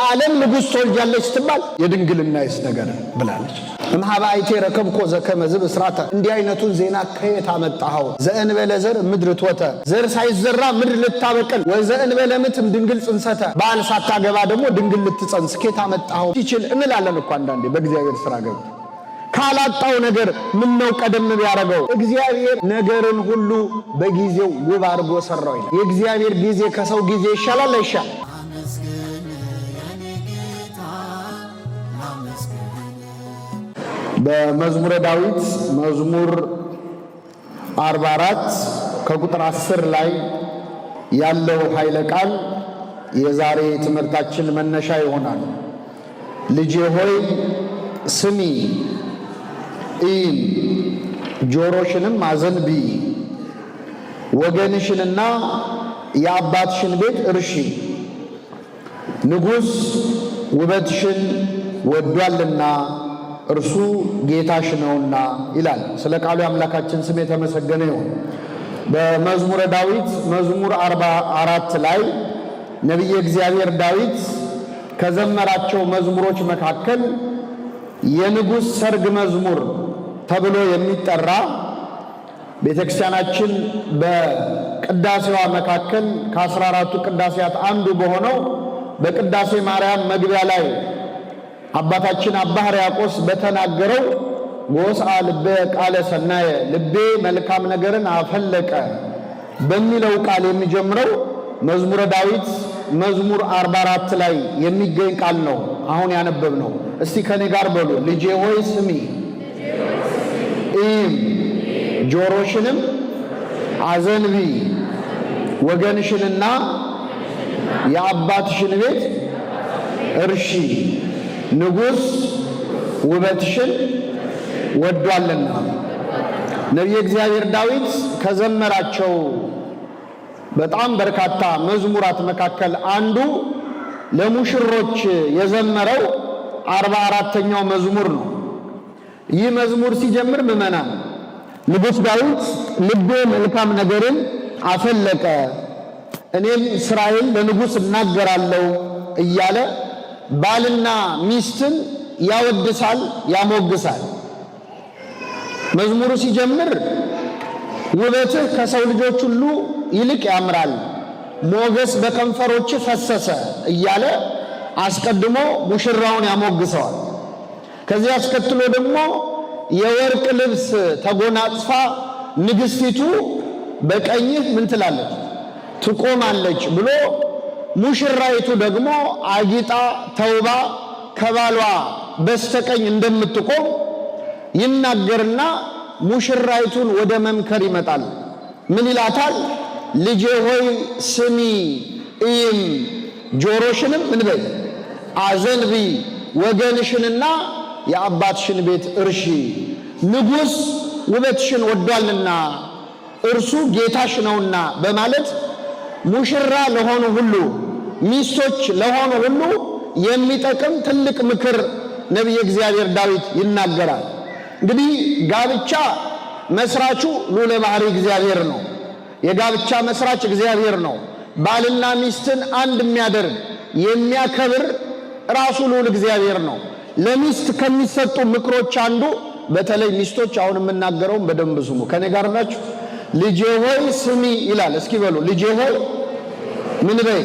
ዓለም ንጉሥ ትወልጃለች ስትባል የድንግልናይስ ነገር ብላለች። እምኀበአይቴ ረከብኮ ዘከመ ዝብስራተ እንዲህ አይነቱን ዜና ከየት አመጣኸው? ዘእንበለ ዘር ምድር ትወተ ዘር ሳይዘራ ምድር ልታበቅል ወዘእንበለ ምትም ድንግል ጽንሰተ ባል ሳታገባ ደግሞ ድንግል ልትጸንስ ከየት አመጣኸው? ይችል እንላለን እኮ አንዳንዴ በእግዚአብሔር ሥራ ገብቶ ካላጣው ነገር ምን ነው ቀደም ቢያረገው? እግዚአብሔር ነገርን ሁሉ በጊዜው ውብ አድርጎ ሰራው ይላል። የእግዚአብሔር ጊዜ ከሰው ጊዜ ይሻላል አይሻል? በመዝሙረ ዳዊት መዝሙር 44 ከቁጥር 10 ላይ ያለው ኃይለ ቃል የዛሬ ትምህርታችን መነሻ ይሆናል። ልጄ ሆይ ስሚ ኢን ጆሮሽንም አዘንቢ ወገንሽንና የአባትሽን ቤት እርሺ ንጉሥ ውበትሽን ወዷልና እርሱ ጌታሽ ነውና ይላል። ስለ ቃሉ አምላካችን ስም የተመሰገነ ይሁን። በመዝሙረ ዳዊት መዝሙር 44 ላይ ነቢየ እግዚአብሔር ዳዊት ከዘመራቸው መዝሙሮች መካከል የንጉሥ ሰርግ መዝሙር ተብሎ የሚጠራ ቤተክርስቲያናችን በቅዳሴዋ መካከል ከ14ቱ ቅዳሴያት አንዱ በሆነው በቅዳሴ ማርያም መግቢያ ላይ አባታችን አባ ሕርያቆስ በተናገረው ጎስአ ልቤ ቃለ ሰናየ ልቤ መልካም ነገርን አፈለቀ በሚለው ቃል የሚጀምረው መዝሙረ ዳዊት መዝሙር 44 ላይ የሚገኝ ቃል ነው አሁን ያነበብነው። እስቲ ከኔ ጋር በሉ ልጄ ሆይ ስሚ ኢም ጆሮሽንም አዘንቢ ወገንሽንና የአባትሽን ቤት እርሺ ንጉሥ ውበትሽን ወዷልና። ነቢየ እግዚአብሔር ዳዊት ከዘመራቸው በጣም በርካታ መዝሙራት መካከል አንዱ ለሙሽሮች የዘመረው 44ኛው መዝሙር ነው። ይህ መዝሙር ሲጀምር ምዕመናን ንጉሥ ዳዊት ልቤ መልካም ነገርን አፈለቀ እኔም ስራዬን ለንጉሥ እናገራለሁ እያለ ባልና ሚስትን ያወድሳል ያሞግሳል። መዝሙሩ ሲጀምር ውበትህ ከሰው ልጆች ሁሉ ይልቅ ያምራል ሞገስ በከንፈሮች ፈሰሰ እያለ አስቀድሞ ሙሽራውን ያሞግሰዋል። ከዚህ አስከትሎ ደግሞ የወርቅ ልብስ ተጎናጽፋ ንግሥቲቱ በቀኝህ ምን ትላለች ትቆማለች ብሎ ሙሽራይቱ ደግሞ አጊጣ ተውባ ከባሏ በስተቀኝ እንደምትቆም ይናገርና ሙሽራይቱን ወደ መምከር ይመጣል። ምን ይላታል? ልጄ ሆይ ስሚ ኢም ጆሮሽንም ምን በይ አዘንቢ ወገንሽንና የአባትሽን ቤት እርሺ ንጉሥ ውበትሽን ወዷልና እርሱ ጌታሽ ነውና በማለት ሙሽራ ለሆኑ ሁሉ ሚስቶች ለሆኑ ሁሉ የሚጠቅም ትልቅ ምክር ነቢየ እግዚአብሔር ዳዊት ይናገራል። እንግዲህ ጋብቻ መስራቹ ልዑለ ባሕርይ እግዚአብሔር ነው። የጋብቻ መስራች እግዚአብሔር ነው። ባልና ሚስትን አንድ የሚያደርግ የሚያከብር ራሱ ልዑል እግዚአብሔር ነው። ለሚስት ከሚሰጡ ምክሮች አንዱ በተለይ ሚስቶች አሁን የምናገረውን በደንብ ስሙ። ከኔ ጋር ናችሁ? ልጄ ሆይ ስሚ ይላል። እስኪ በሉ ልጄ ሆይ ምን በይ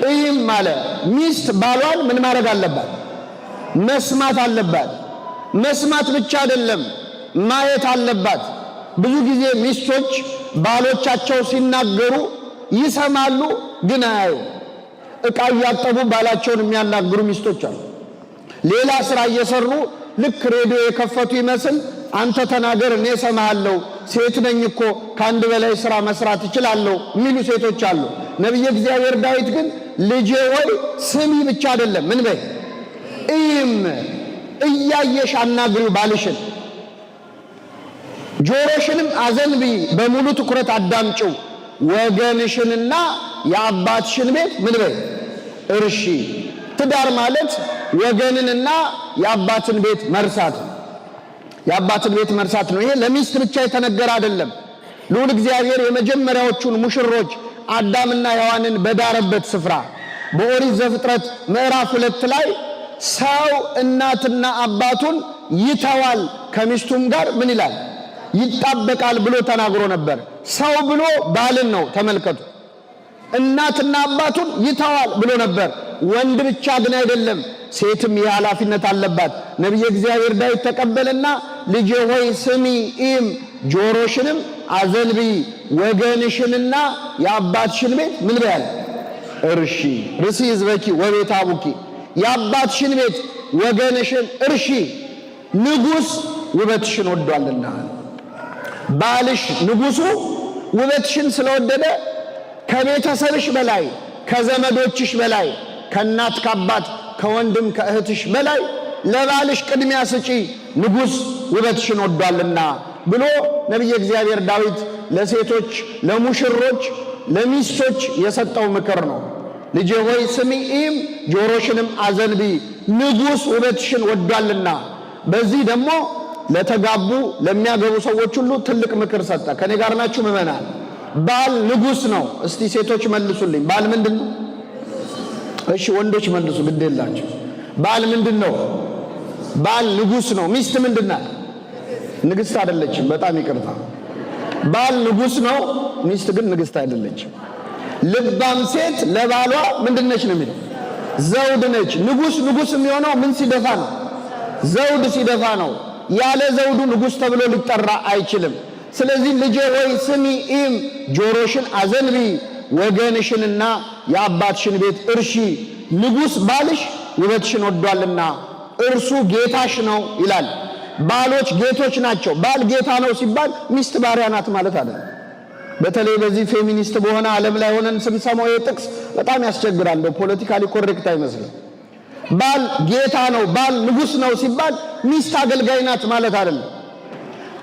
እይም አለ። ሚስት ባሏን ምን ማድረግ አለባት? መስማት አለባት። መስማት ብቻ አይደለም ማየት አለባት። ብዙ ጊዜ ሚስቶች ባሎቻቸው ሲናገሩ ይሰማሉ ግን አያዩ። ዕቃ እያጠቡ ባላቸውን የሚያናግሩ ሚስቶች አሉ። ሌላ ስራ እየሰሩ ልክ ሬዲዮ የከፈቱ ይመስል አንተ ተናገር እኔ እሰማሃለሁ፣ ሴት ነኝ እኮ ከአንድ በላይ ስራ መስራት እችላለሁ የሚሉ ሴቶች አሉ። ነቢየ እግዚአብሔር ዳዊት ግን ልጄ ሆይ ስሚ ብቻ አይደለም ምን በይ እይም እያየሽ አናግሪው ባልሽን፣ ጆሮሽንም አዘንቢ በሙሉ ትኩረት አዳምጪው፣ ወገንሽንና የአባትሽን ቤት ምን በይ እርሺ። ትዳር ማለት ወገንንና የአባትን ቤት መርሳት ነው። የአባትን ቤት መርሳት ነው። ይሄ ለሚስት ብቻ የተነገረ አይደለም። ልዑል እግዚአብሔር የመጀመሪያዎቹን ሙሽሮች አዳምና ሔዋንን በዳረበት ስፍራ በኦሪት ዘፍጥረት ምዕራፍ 2 ላይ ሰው እናትና አባቱን ይተዋል ከሚስቱም ጋር ምን ይላል ይጣበቃል ብሎ ተናግሮ ነበር። ሰው ብሎ ባልን ነው ተመልከቱ። እናትና አባቱን ይተዋል ብሎ ነበር። ወንድ ብቻ ግን አይደለም፣ ሴትም ይህ ኃላፊነት አለባት። ነቢየ እግዚአብሔር ዳዊት ተቀበለና ልጄ ሆይ ስሚ ኢም ጆሮሽንም አዘንቢ ወገንሽንና የአባትሽን ቤት ምን በያል እርሺ። ርሲ ሕዝበኪ ወቤተ አቡኪ፣ የአባትሽን ቤት ወገንሽን እርሺ፣ ንጉሥ ውበትሽን ወዷልና። ባልሽ ንጉሡ ውበትሽን ስለወደደ ከቤተሰብሽ በላይ ከዘመዶችሽ በላይ ከእናት ከአባት ከወንድም ከእህትሽ በላይ ለባልሽ ቅድሚያ ስጪ፣ ንጉሥ ውበትሽን ወዷልና ብሎ ነቢየ እግዚአብሔር ዳዊት ለሴቶች ለሙሽሮች ለሚስቶች የሰጠው ምክር ነው። ልጄ ሆይ ስሚ ኢም ጆሮሽንም አዘንቢ፣ ንጉሥ ውበትሽን ወዷልና። በዚህ ደግሞ ለተጋቡ ለሚያገቡ ሰዎች ሁሉ ትልቅ ምክር ሰጠ። ከኔ ጋር ናችሁ ምእመናን? ባል ንጉሥ ነው። እስቲ ሴቶች መልሱልኝ፣ ባል ምንድን ነው? እሺ ወንዶች መልሱ፣ ግድ የላችሁ። ባል ምንድን ነው? ባል ንጉሥ ነው። ሚስት ምንድን ናት? ንግሥት አይደለችም። በጣም ይቅርታ። ባል ንጉሥ ነው፣ ሚስት ግን ንግሥት አይደለችም። ልባም ሴት ለባሏ ምንድን ነች ነው የሚለው? ዘውድ ነች። ንጉሥ የሚሆነው ምን ሲደፋ ነው? ዘውድ ሲደፋ ነው። ያለ ዘውዱ ንጉሥ ተብሎ ሊጠራ አይችልም። ስለዚህ ልጄ ሆይ ስሚ ኢም ጆሮሽን አዘንቢ ወገንሽንና የአባትሽን ቤት እርሺ፣ ንጉሥ ባልሽ ውበትሽን ወዷልና እርሱ ጌታሽ ነው ይላል። ባሎች ጌቶች ናቸው። ባል ጌታ ነው ሲባል ሚስት ባሪያ ናት ማለት አይደለም። በተለይ በዚህ ፌሚኒስት በሆነ ዓለም ላይ ሆነን ስንሰማው የጥቅስ በጣም ያስቸግራል። ፖለቲካሊ ኮሬክት አይመስልም። ባል ጌታ ነው፣ ባል ንጉሥ ነው ሲባል ሚስት አገልጋይ ናት ማለት አይደለም።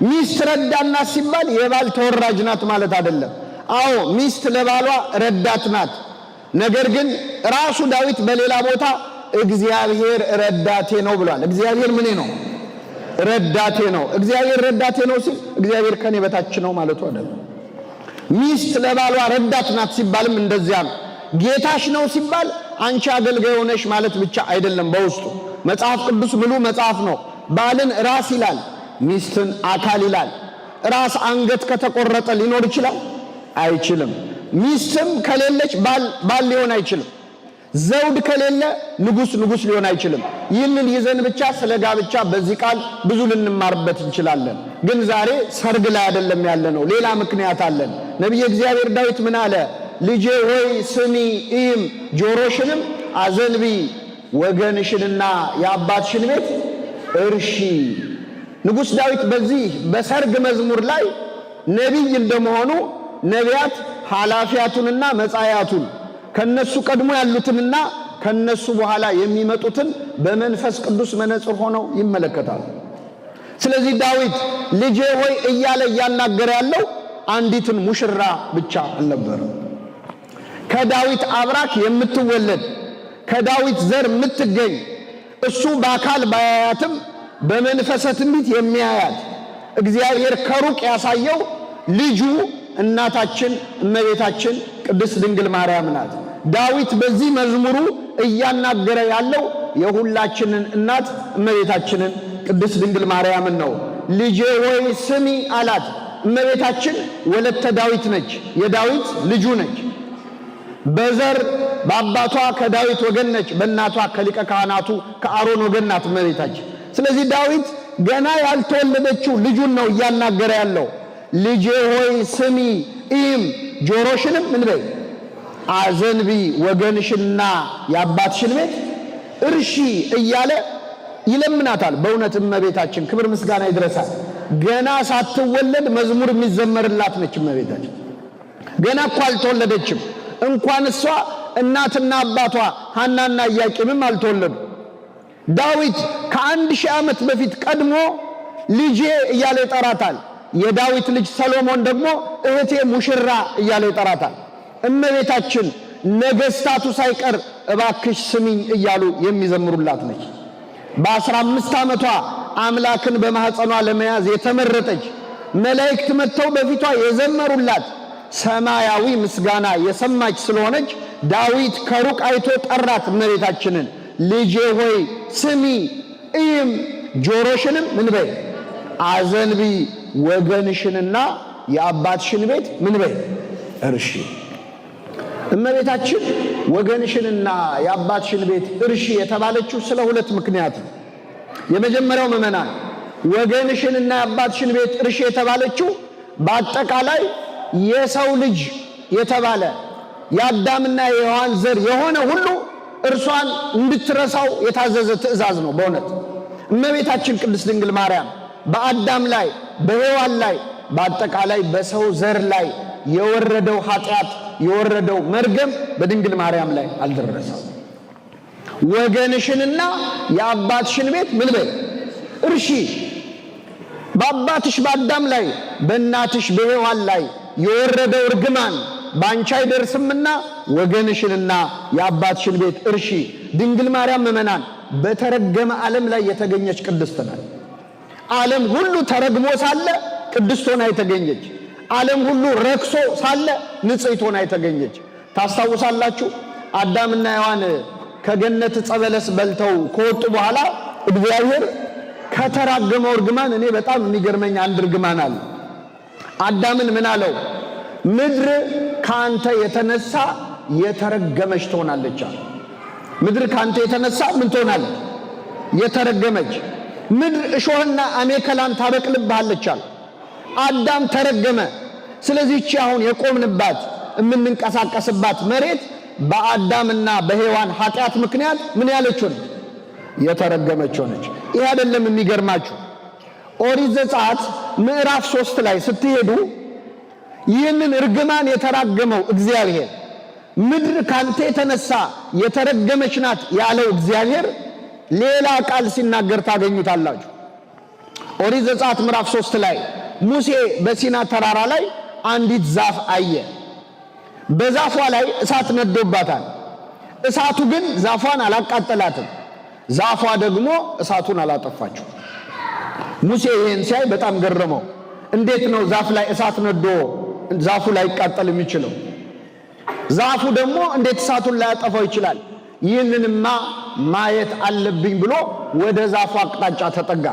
ሚስት ረዳት ናት ሲባል የባል ተወራጅ ናት ማለት አይደለም። አዎ ሚስት ለባሏ ረዳት ናት። ነገር ግን ራሱ ዳዊት በሌላ ቦታ እግዚአብሔር ረዳቴ ነው ብሏል። እግዚአብሔር ምኔ ነው? ረዳቴ ነው። እግዚአብሔር ረዳቴ ነው ሲል እግዚአብሔር ከኔ በታች ነው ማለቱ አይደለም። ሚስት ለባሏ ረዳት ናት ሲባልም እንደዚያ ነው። ጌታሽ ነው ሲባል አንቺ አገልጋይ ሆነሽ ማለት ብቻ አይደለም። በውስጡ መጽሐፍ ቅዱስ ሙሉ መጽሐፍ ነው። ባልን ራስ ይላል፣ ሚስትን አካል ይላል። ራስ አንገት ከተቆረጠ ሊኖር ይችላል? አይችልም። ሚስትም ከሌለች ባል ሊሆን አይችልም። ዘውድ ከሌለ ንጉሥ ሊሆን አይችልም። ይህንን ይዘን ብቻ ስለ ጋብቻ በዚህ ቃል ብዙ ልንማርበት እንችላለን። ግን ዛሬ ሰርግ ላይ አይደለም ያለነው፣ ሌላ ምክንያት አለን። ነቢየ እግዚአብሔር ዳዊት ምን አለ? ልጄ ሆይ ስሚ ኢም ጆሮሽንም አዘንቢ ወገንሽንና የአባትሽን ቤት እርሺ። ንጉሥ ዳዊት በዚህ በሰርግ መዝሙር ላይ ነቢይ እንደመሆኑ ነቢያት ኃላፊያቱንና መጻያቱን ከነሱ ቀድሞ ያሉትንና ከነሱ በኋላ የሚመጡትን በመንፈስ ቅዱስ መነጽር ሆነው ይመለከታሉ። ስለዚህ ዳዊት ልጄ ሆይ እያለ እያናገረ ያለው አንዲትን ሙሽራ ብቻ አልነበረም። ከዳዊት አብራክ የምትወለድ ከዳዊት ዘር የምትገኝ እሱ በአካል ባያያትም በመንፈሰ ትንቢት የሚያያት እግዚአብሔር ከሩቅ ያሳየው ልጁ እናታችን እመቤታችን ቅድስት ድንግል ማርያም ናት። ዳዊት በዚህ መዝሙሩ እያናገረ ያለው የሁላችንን እናት እመቤታችንን ቅድስት ድንግል ማርያምን ነው። ልጄ ሆይ ስሚ አላት። እመቤታችን ወለተ ዳዊት ነች፣ የዳዊት ልጁ ነች። በዘር በአባቷ ከዳዊት ወገን ነች፣ በእናቷ ከሊቀ ካህናቱ ከአሮን ወገን ናት እመቤታችን። ስለዚህ ዳዊት ገና ያልተወለደችው ልጁን ነው እያናገረ ያለው። ልጄ ሆይ ስሚ ኢም ጆሮሽንም ምን በይ አዘንቢ ወገንሽና የአባትሽን ቤት እርሺ እያለ ይለምናታል። በእውነት እመቤታችን ክብር ምስጋና ይድረሳል። ገና ሳትወለድ መዝሙር የሚዘመርላት ነች እመቤታችን። ገና እኮ አልተወለደችም። እንኳን እሷ እናትና አባቷ ሐናና ኢያቄምም አልተወለዱ። ዳዊት ከ1000 ዓመት በፊት ቀድሞ ልጄ እያለ ይጠራታል። የዳዊት ልጅ ሰሎሞን ደግሞ እህቴ ሙሽራ እያለ ይጠራታል። እመቤታችን ነገስታቱ ሳይቀር እባክሽ ስሚኝ እያሉ የሚዘምሩላት ነች። በ15 ዓመቷ አምላክን በማህፀኗ ለመያዝ የተመረጠች መላእክት መጥተው በፊቷ የዘመሩላት ሰማያዊ ምስጋና የሰማች ስለሆነች ዳዊት ከሩቅ አይቶ ጠራት እመቤታችንን። ልጄ ሆይ ስሚ እይም፣ ጆሮሽንም ምን በይ አዘንቢ፣ ወገንሽንና የአባትሽን ቤት ምን በይ እርሺ። እመቤታችን ወገንሽንና የአባትሽን ቤት እርሺ የተባለችው ስለ ሁለት ምክንያት ነው። የመጀመሪያው ምዕመናን ወገንሽንና የአባትሽን ቤት እርሺ የተባለችው በአጠቃላይ የሰው ልጅ የተባለ የአዳምና የሔዋን ዘር የሆነ ሁሉ እርሷን እንድትረሳው የታዘዘ ትእዛዝ ነው። በእውነት እመቤታችን ቅድስት ድንግል ማርያም በአዳም ላይ በሔዋን ላይ በአጠቃላይ በሰው ዘር ላይ የወረደው ኃጢአት የወረደው መርገም በድንግል ማርያም ላይ አልደረሰም። ወገንሽንና የአባትሽን ቤት ምን በይ እርሺ። በአባትሽ በአዳም ላይ በእናትሽ በሔዋን ላይ የወረደው እርግማን ባንቺ አይደርስምና ወገንሽንና የአባትሽን ቤት እርሺ። ድንግል ማርያም ምእመናን በተረገመ ዓለም ላይ የተገኘች ቅድስት ናት። ዓለም ሁሉ ተረግሞ ሳለ ቅድስት ሆና የተገኘች፣ ዓለም ሁሉ ረክሶ ሳለ ንጽሕት ሆና የተገኘች። ታስታውሳላችሁ? አዳምና ሔዋን ከገነት ዕፀ በለስ በልተው ከወጡ በኋላ እግዚአብሔር ከተራገመው እርግማን እኔ በጣም የሚገርመኝ አንድ እርግማን አለ። አዳምን ምን አለው? ምድር ካንተ የተነሳ የተረገመች ትሆናለች አለ። ምድር ካንተ የተነሳ ምን ትሆናለች? የተረገመች። ምድር እሾህና አሜከላን ታበቅልብሃለች አለ። አዳም ተረገመ። ስለዚህ እቺ አሁን የቆምንባት የምንንቀሳቀስባት መሬት በአዳምና በሔዋን ኃጢአት ምክንያት ምን ያለችው ነው? የተረገመች ሆነች። ይህ አይደለም የሚገርማችሁ፣ ኦሪት ዘጸአት ምዕራፍ 3 ላይ ስትሄዱ ይህንን እርግማን የተራገመው እግዚአብሔር ምድር ካንተ የተነሳ የተረገመች ናት ያለው እግዚአብሔር ሌላ ቃል ሲናገር ታገኙታላችሁ። ኦሪት ዘጸአት ምዕራፍ 3 ላይ ሙሴ በሲና ተራራ ላይ አንዲት ዛፍ አየ። በዛፏ ላይ እሳት ነዶባታል። እሳቱ ግን ዛፏን አላቃጠላትም፣ ዛፏ ደግሞ እሳቱን አላጠፋችው። ሙሴ ይህን ሲያይ በጣም ገረመው። እንዴት ነው ዛፍ ላይ እሳት ነዶ ዛፉ ላይ ይቃጠል የሚችለው? ዛፉ ደግሞ እንዴት እሳቱን ላያጠፋው ይችላል? ይህንንማ ማየት አለብኝ ብሎ ወደ ዛፉ አቅጣጫ ተጠጋ።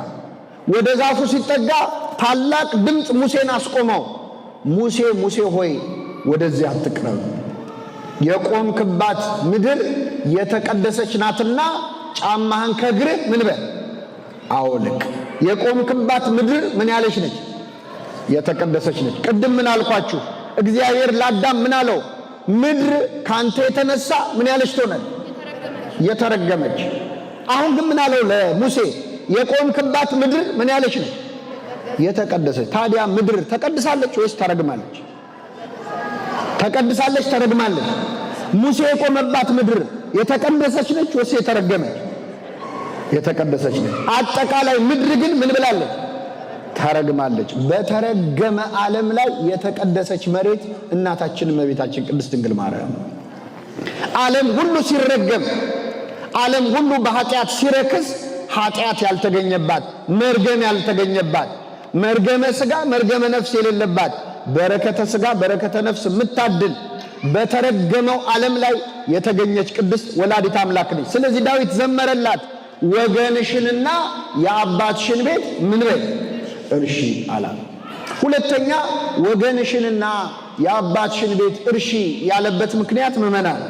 ወደ ዛፉ ሲጠጋ ታላቅ ድምፅ ሙሴን አስቆመው። ሙሴ ሙሴ ሆይ ወደዚህ አትቅረብ፣ የቆምክባት ምድር የተቀደሰች ናትና ጫማህን ከእግርህ ምን በል አውልቅ። የቆምክባት ምድር ምን ያለች ነች? የተቀደሰች ነች። ቅድም ምን አልኳችሁ? እግዚአብሔር ለአዳም ምን አለው? ምድር ካንተ የተነሳ ምን ያለች ትሆናለች? የተረገመች። አሁን ግን ምን አለው ለሙሴ? የቆምክባት ምድር ምን ያለች ነች? የተቀደሰች። ታዲያ ምድር ተቀድሳለች ወይስ ተረግማለች? ተቀድሳለች፣ ተረግማለች። ሙሴ የቆመባት ምድር የተቀደሰች ነች ወይስ የተረገመች? የተቀደሰች ነች። አጠቃላይ ምድር ግን ምን ብላለች? ተረግማለች። በተረገመ ዓለም ላይ የተቀደሰች መሬት እናታችን እመቤታችን ቅድስት ድንግል ማርያም። ዓለም ሁሉ ሲረገም፣ ዓለም ሁሉ በኃጢአት ሲረክስ፣ ኃጢአት ያልተገኘባት፣ መርገም ያልተገኘባት፣ መርገመ ሥጋ መርገመ ነፍስ የሌለባት፣ በረከተ ሥጋ በረከተ ነፍስ የምታድል በተረገመው ዓለም ላይ የተገኘች ቅድስት ወላዲት አምላክ ነች። ስለዚህ ዳዊት ዘመረላት፣ ወገንሽንና የአባትሽን ቤት ምን በይ እርሺ አላት። ሁለተኛ ወገንሽንና የአባትሽን ቤት እርሺ ያለበት ምክንያት ምእመናን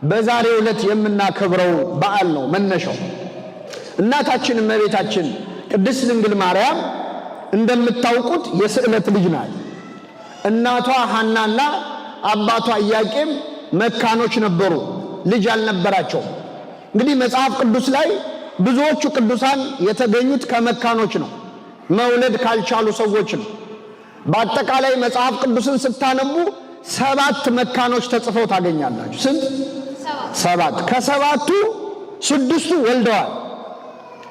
በዛሬው ዕለት የምናከብረው በዓል ነው መነሻው። እናታችን እመቤታችን ቅድስት ድንግል ማርያም እንደምታውቁት የስዕለት ልጅ ናት። እናቷ ሐናና አባቷ ኢያቄም መካኖች ነበሩ፣ ልጅ አልነበራቸው። እንግዲህ መጽሐፍ ቅዱስ ላይ ብዙዎቹ ቅዱሳን የተገኙት ከመካኖች ነው፣ መውለድ ካልቻሉ ሰዎች ነው። በአጠቃላይ መጽሐፍ ቅዱስን ስታነቡ 7 መካኖች ተጽፈው ታገኛላችሁ። ስንት? 7። ከ7ቱ 6ቱ ወልደዋል።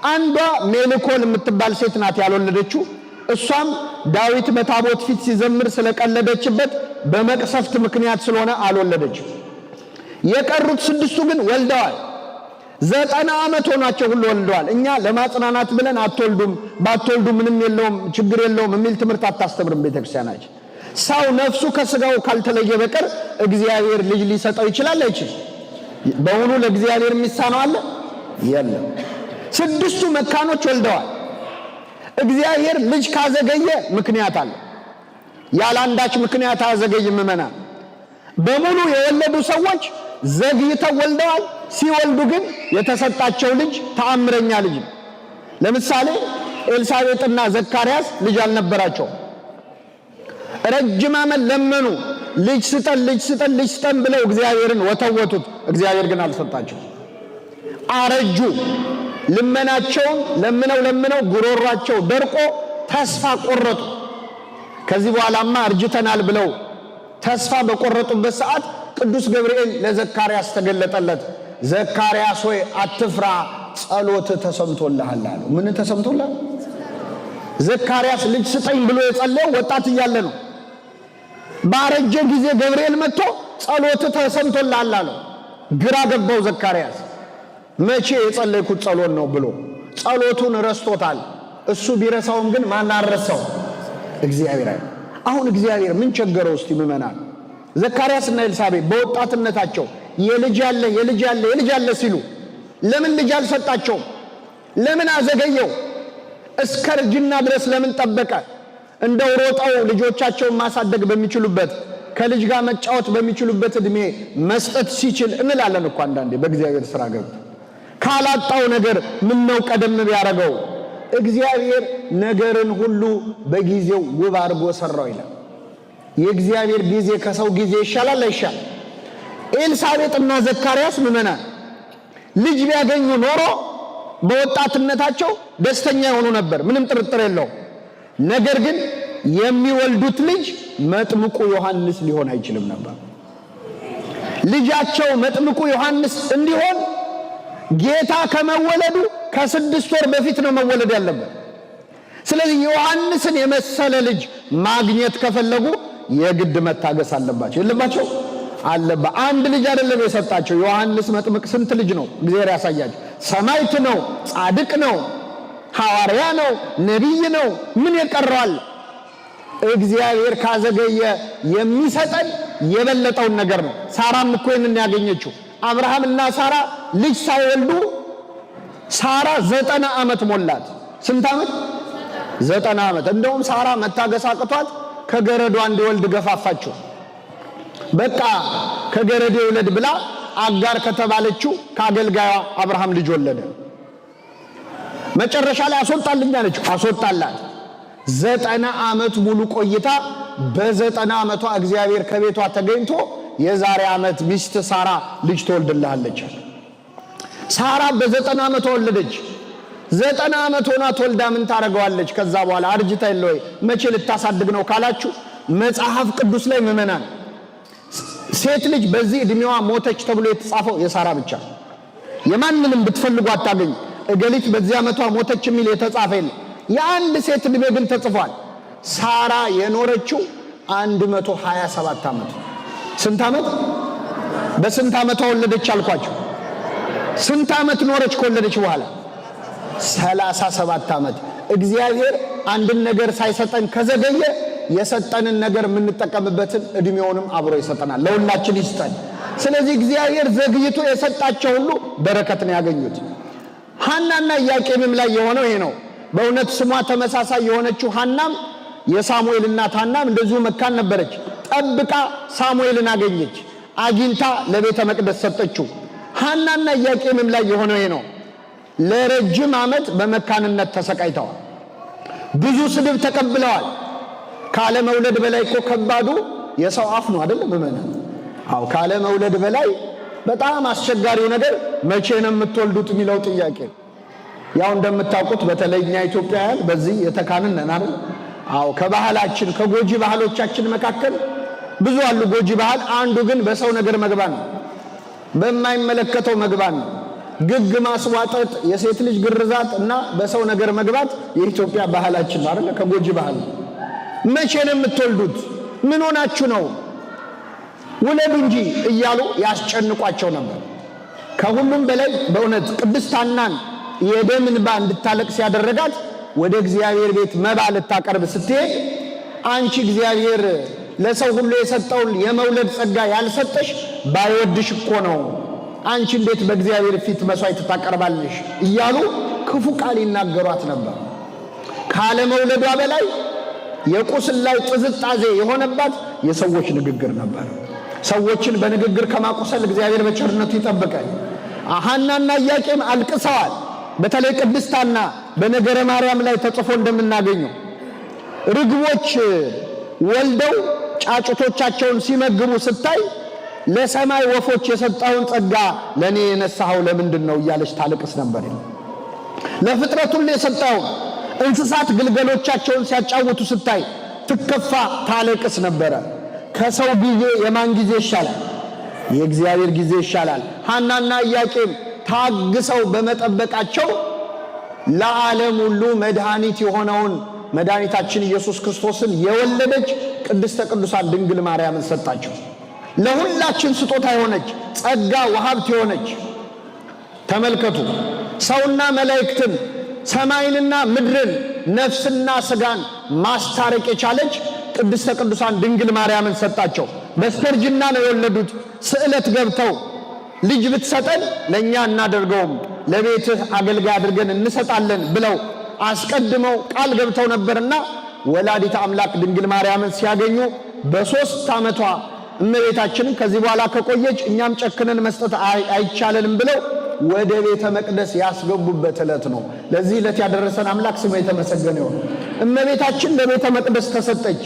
አንዷ ሜልኮል የምትባል ሴት ናት ያልወለደችው። እሷም ዳዊት በታቦት ፊት ሲዘምር ስለቀለደችበት በመቅሰፍት ምክንያት ስለሆነ አልወለደችም። የቀሩት 6ቱ ግን ወልደዋል። 90 ዓመት ሆኗቸው ሁሉ ወልደዋል። እኛ ለማጽናናት ብለን አትወልዱም፣ ባትወልዱ ምንም የለውም ችግር የለውም የሚል ትምህርት አታስተምርም ቤተክርስቲያናችን። ሰው ነፍሱ ከስጋው ካልተለየ በቀር እግዚአብሔር ልጅ ሊሰጠው ይችላል አይችልም? በእውኑ ለእግዚአብሔር የሚሳነው አለ? የለም። 6ቱ መካኖች ወልደዋል። እግዚአብሔር ልጅ ካዘገየ ምክንያት አለ። ያላንዳች ምክንያት አዘገይም። ምእመናን በሙሉ የወለዱ ሰዎች ዘግይተው ወልደዋል። ሲወልዱ ግን የተሰጣቸው ልጅ ተአምረኛ ልጅ ነው። ለምሳሌ ኤልሳቤጥና ዘካርያስ ልጅ አልነበራቸው። ረጅም ዓመት ለመኑ። ልጅ ስጠን ልጅ ስጠን ልጅ ስጠን ብለው እግዚአብሔርን ወተወቱት። እግዚአብሔር ግን አልሰጣቸው። አረጁ። ልመናቸውን ለምነው ጉሮሯቸው ደርቆ ተስፋ ቆረጡ። ከዚህ በኋላማ እርጅተናል ብለው ተስፋ በቆረጡበት ሰዓት ቅዱስ ገብርኤል ለዘካርያስ ተገለጠለት። ዘካርያስ ሆይ አትፍራ፣ ጸሎት ተሰምቶልሃል አለው። ምን ተሰምቶልሃል? ዘካርያስ ልጅ ስጠኝ ብሎ የጸለየው ወጣት እያለ ነው። ባረጀ ጊዜ ገብርኤል መጥቶ ጸሎት ተሰምቶልሃል አለው። ግራ ገባው ዘካርያስ። መቼ የጸለይኩት ጸሎት ነው ብሎ ጸሎቱን ረስቶታል። እሱ ቢረሳውም ግን ማን አረሳው? እግዚአብሔር። አሁን እግዚአብሔር ምን ቸገረው? እስቲ ምእመናን ዘካርያስና ኤልሳቤጥ በወጣትነታቸው የልጅ ያለ ሲሉ ለምን ልጅ አልሰጣቸውም? ለምን አዘገየው? እስከ እርጅና ድረስ ለምን ጠበቀ? እንደው ሮጠው ልጆቻቸውን ማሳደግ በሚችሉበት ከልጅ ጋር መጫወት በሚችሉበት እድሜ መስጠት ሲችል እንላለን እኮ አንዳንዴ በእግዚአብሔር ሥራ ገብቶ ካላጣው ነገር ምን ነው ቀደም ቢያረገው? እግዚአብሔር ነገርን ሁሉ በጊዜው ውብ አድርጎ ሰራው ይላል። የእግዚአብሔር ጊዜ ከሰው ጊዜ ይሻላል አይሻል? ኤልሳቤጥና ዘካርያስ ምእመናን ልጅ ቢያገኙ ኖሮ በወጣትነታቸው ደስተኛ የሆኑ ነበር፣ ምንም ጥርጥር የለው። ነገር ግን የሚወልዱት ልጅ መጥምቁ ዮሐንስ ሊሆን አይችልም ነበር። ልጃቸው መጥምቁ ዮሐንስ እንዲሆን ጌታ ከመወለዱ ከ6 ወር በፊት ነው መወለድ ያለበት። ስለዚህ ዮሐንስን የመሰለ ልጅ ማግኘት ከፈለጉ የግድ መታገስ አለባቸው። የለባቸው አለባ አንድ ልጅ አይደለም የሰጣቸው። ዮሐንስ መጥምቅ ስንት ልጅ ነው እግዚአብሔር ያሳያቸው? ሰማዕት ነው፣ ጻድቅ ነው፣ ሐዋርያ ነው፣ ነቢይ ነው። ምን ይቀራል? እግዚአብሔር ካዘገየ የሚሰጠን የበለጠውን ነገር ነው። ሳራም እኮ ይህንን ያገኘችው አብርሃምና ሳራ ልጅ ሳይወልዱ ሳራ 90 ዓመት ሞላት። ስንት ዓመት? 90 ዓመት። እንደውም ሳራ መታገስ አቅቷት ከገረዷ እንዲወልድ ገፋፋቸው። በቃ ከገረዴ ይውለድ ብላ አጋር ከተባለችው ከአገልጋዩ አብርሃም ልጅ ወለደ። መጨረሻ ላይ አስወጣልኝ አለችው፣ አስወጣላት። 90 ዓመት ሙሉ ቆይታ በ90 ዓመቷ እግዚአብሔር ከቤቷ ተገኝቶ የዛሬ ዓመት ሚስት ሳራ ልጅ ትወልድልሃለች። ሳራ በ90 ዓመቷ ወለደች። 90 ዓመት ሆና ተወልዳ ምን ታረጋዋለች? ከዛ በኋላ አርጅታ የለ ወይ መቼ ልታሳድግ ነው ካላችሁ መጽሐፍ ቅዱስ ላይ ምእመናን ሴት ልጅ በዚህ እድሜዋ ሞተች ተብሎ የተጻፈው የሳራ ብቻ። የማንንም ብትፈልጉ አታገኙ። እገሊት በዚህ ዓመቷ ሞተች የሚል የተጻፈ የለም። የአንድ ሴት እድሜ ግን ተጽፏል። ሳራ የኖረችው 127 ዓመት። ስንት ዓመት? በስንት ዓመቷ ወለደች አልኳችሁ? ስንት ዓመት ኖረች ከወለደች በኋላ? 37 ዓመት። እግዚአብሔር አንድን ነገር ሳይሰጠን ከዘገየ የሰጠንን ነገር የምንጠቀምበትን እድሜውንም አብሮ ይሰጠናል። ለሁላችን ይስጠን። ስለዚህ እግዚአብሔር ዘግይቶ የሰጣቸው ሁሉ በረከትን ያገኙት። ሐናና ኢያቄምም ላይ የሆነው ይሄ ነው። በእውነት ስሟ ተመሳሳይ የሆነችው ሐናም የሳሙኤል እናት ሐናም እንደዚሁ መካን ነበረች። ጠብቃ ሳሙኤልን አገኘች። አግኝታ ለቤተ መቅደስ ሰጠችው። ሐናና ኢያቄምም ላይ የሆነው ይሄ ነው። ለረጅም ዓመት በመካንነት ተሰቃይተዋል። ብዙ ስድብ ተቀብለዋል። ካለ መውለድ በላይ እኮ ከባዱ የሰው አፍ ነው አይደል? ምእመናን አው ካለ መውለድ በላይ በጣም አስቸጋሪው ነገር መቼ ነው የምትወልዱት የሚለው ጥያቄ። ያው እንደምታውቁት በተለይኛ ኢትዮጵያውያን በዚህ የተካንን ነን አይደል? አው ከባህላችን ከጎጂ ባህሎቻችን መካከል ብዙ አሉ ጎጂ ባህል። አንዱ ግን በሰው ነገር መግባት ነው፣ በማይመለከተው መግባት ነው። ግግ ማስዋጠጥ፣ የሴት ልጅ ግርዛት እና በሰው ነገር መግባት የኢትዮጵያ ባህላችን ነው አይደል? ከጎጂ ባህል። መቼ ነው የምትወልዱት? ምን ሆናችሁ ነው? ውለዱ እንጂ እያሉ ያስጨንቋቸው ነበር። ከሁሉም በላይ በእውነት ቅድስት ሐናን የደም እንባ እንድታለቅስ ያደረጋት ወደ እግዚአብሔር ቤት መባ ልታቀርብ ስትሄድ አንቺ እግዚአብሔር ለሰው ሁሉ የሰጠውን የመውለድ ጸጋ ያልሰጠሽ ባይወድሽ እኮ ነው። አንቺ እንዴት በእግዚአብሔር ፊት መስዋዕት ታቀርባለሽ እያሉ ክፉ ቃል ይናገሯት ነበር። ካለ መውለዷ በላይ የቁስል ላይ ጥዝጣዜ የሆነባት የሰዎች ንግግር ነበር። ሰዎችን በንግግር ከማቁሰል እግዚአብሔር በቸርነቱ ይጠብቀን። ሐናና ኢያቄም አልቅሰዋል። በተለይ ቅድስት ሐና በነገረ ማርያም ላይ ተጽፎ እንደምናገኘው ርግቦች ወልደው ጫጩቶቻቸውን ሲመግቡ ስታይ ለሰማይ ወፎች የሰጣውን ጸጋ ለኔ የነሳኸው ለምንድን ነው እያለች ታልቅስ ነበር። ለፍጥረት ሁሉ የሰጣውን እንስሳት ግልገሎቻቸውን ሲያጫውቱ ስታይ ትከፋ ታለቅስ ነበረ። ከሰው ጊዜ የማን ጊዜ ይሻላል? የእግዚአብሔር ጊዜ ይሻላል። ሐናና ኢያቄም ታግሰው በመጠበቃቸው ለዓለም ሁሉ መድኃኒት የሆነውን መድኃኒታችን ኢየሱስ ክርስቶስን የወለደች ቅድስተ ቅዱሳን ድንግል ማርያምን ሰጣቸው። ለሁላችን ስጦታ የሆነች ጸጋ ወሀብት የሆነች ተመልከቱ። ሰውና መላእክትን ሰማይንና ምድርን ነፍስና ስጋን ማስታረቅ የቻለች ቅድስተ ቅዱሳን ድንግል ማርያምን ሰጣቸው። በስተርጅና ነው የወለዱት። ስዕለት ገብተው ልጅ ብትሰጠን ለኛ እናደርገውም ለቤትህ አገልጋይ አድርገን እንሰጣለን ብለው አስቀድመው ቃል ገብተው ነበርና ወላዲተ አምላክ ድንግል ማርያምን ሲያገኙ በ3 ዓመቷ እመቤታችንን ከዚህ በኋላ ከቆየች እኛም ጨክነን መስጠት አይቻለንም ብለው ወደ ቤተ መቅደስ ያስገቡበት ዕለት ነው። ለዚህ ዕለት ያደረሰን አምላክ ስሙ የተመሰገነ ይሁን። እመቤታችን ለቤተ መቅደስ ተሰጠች።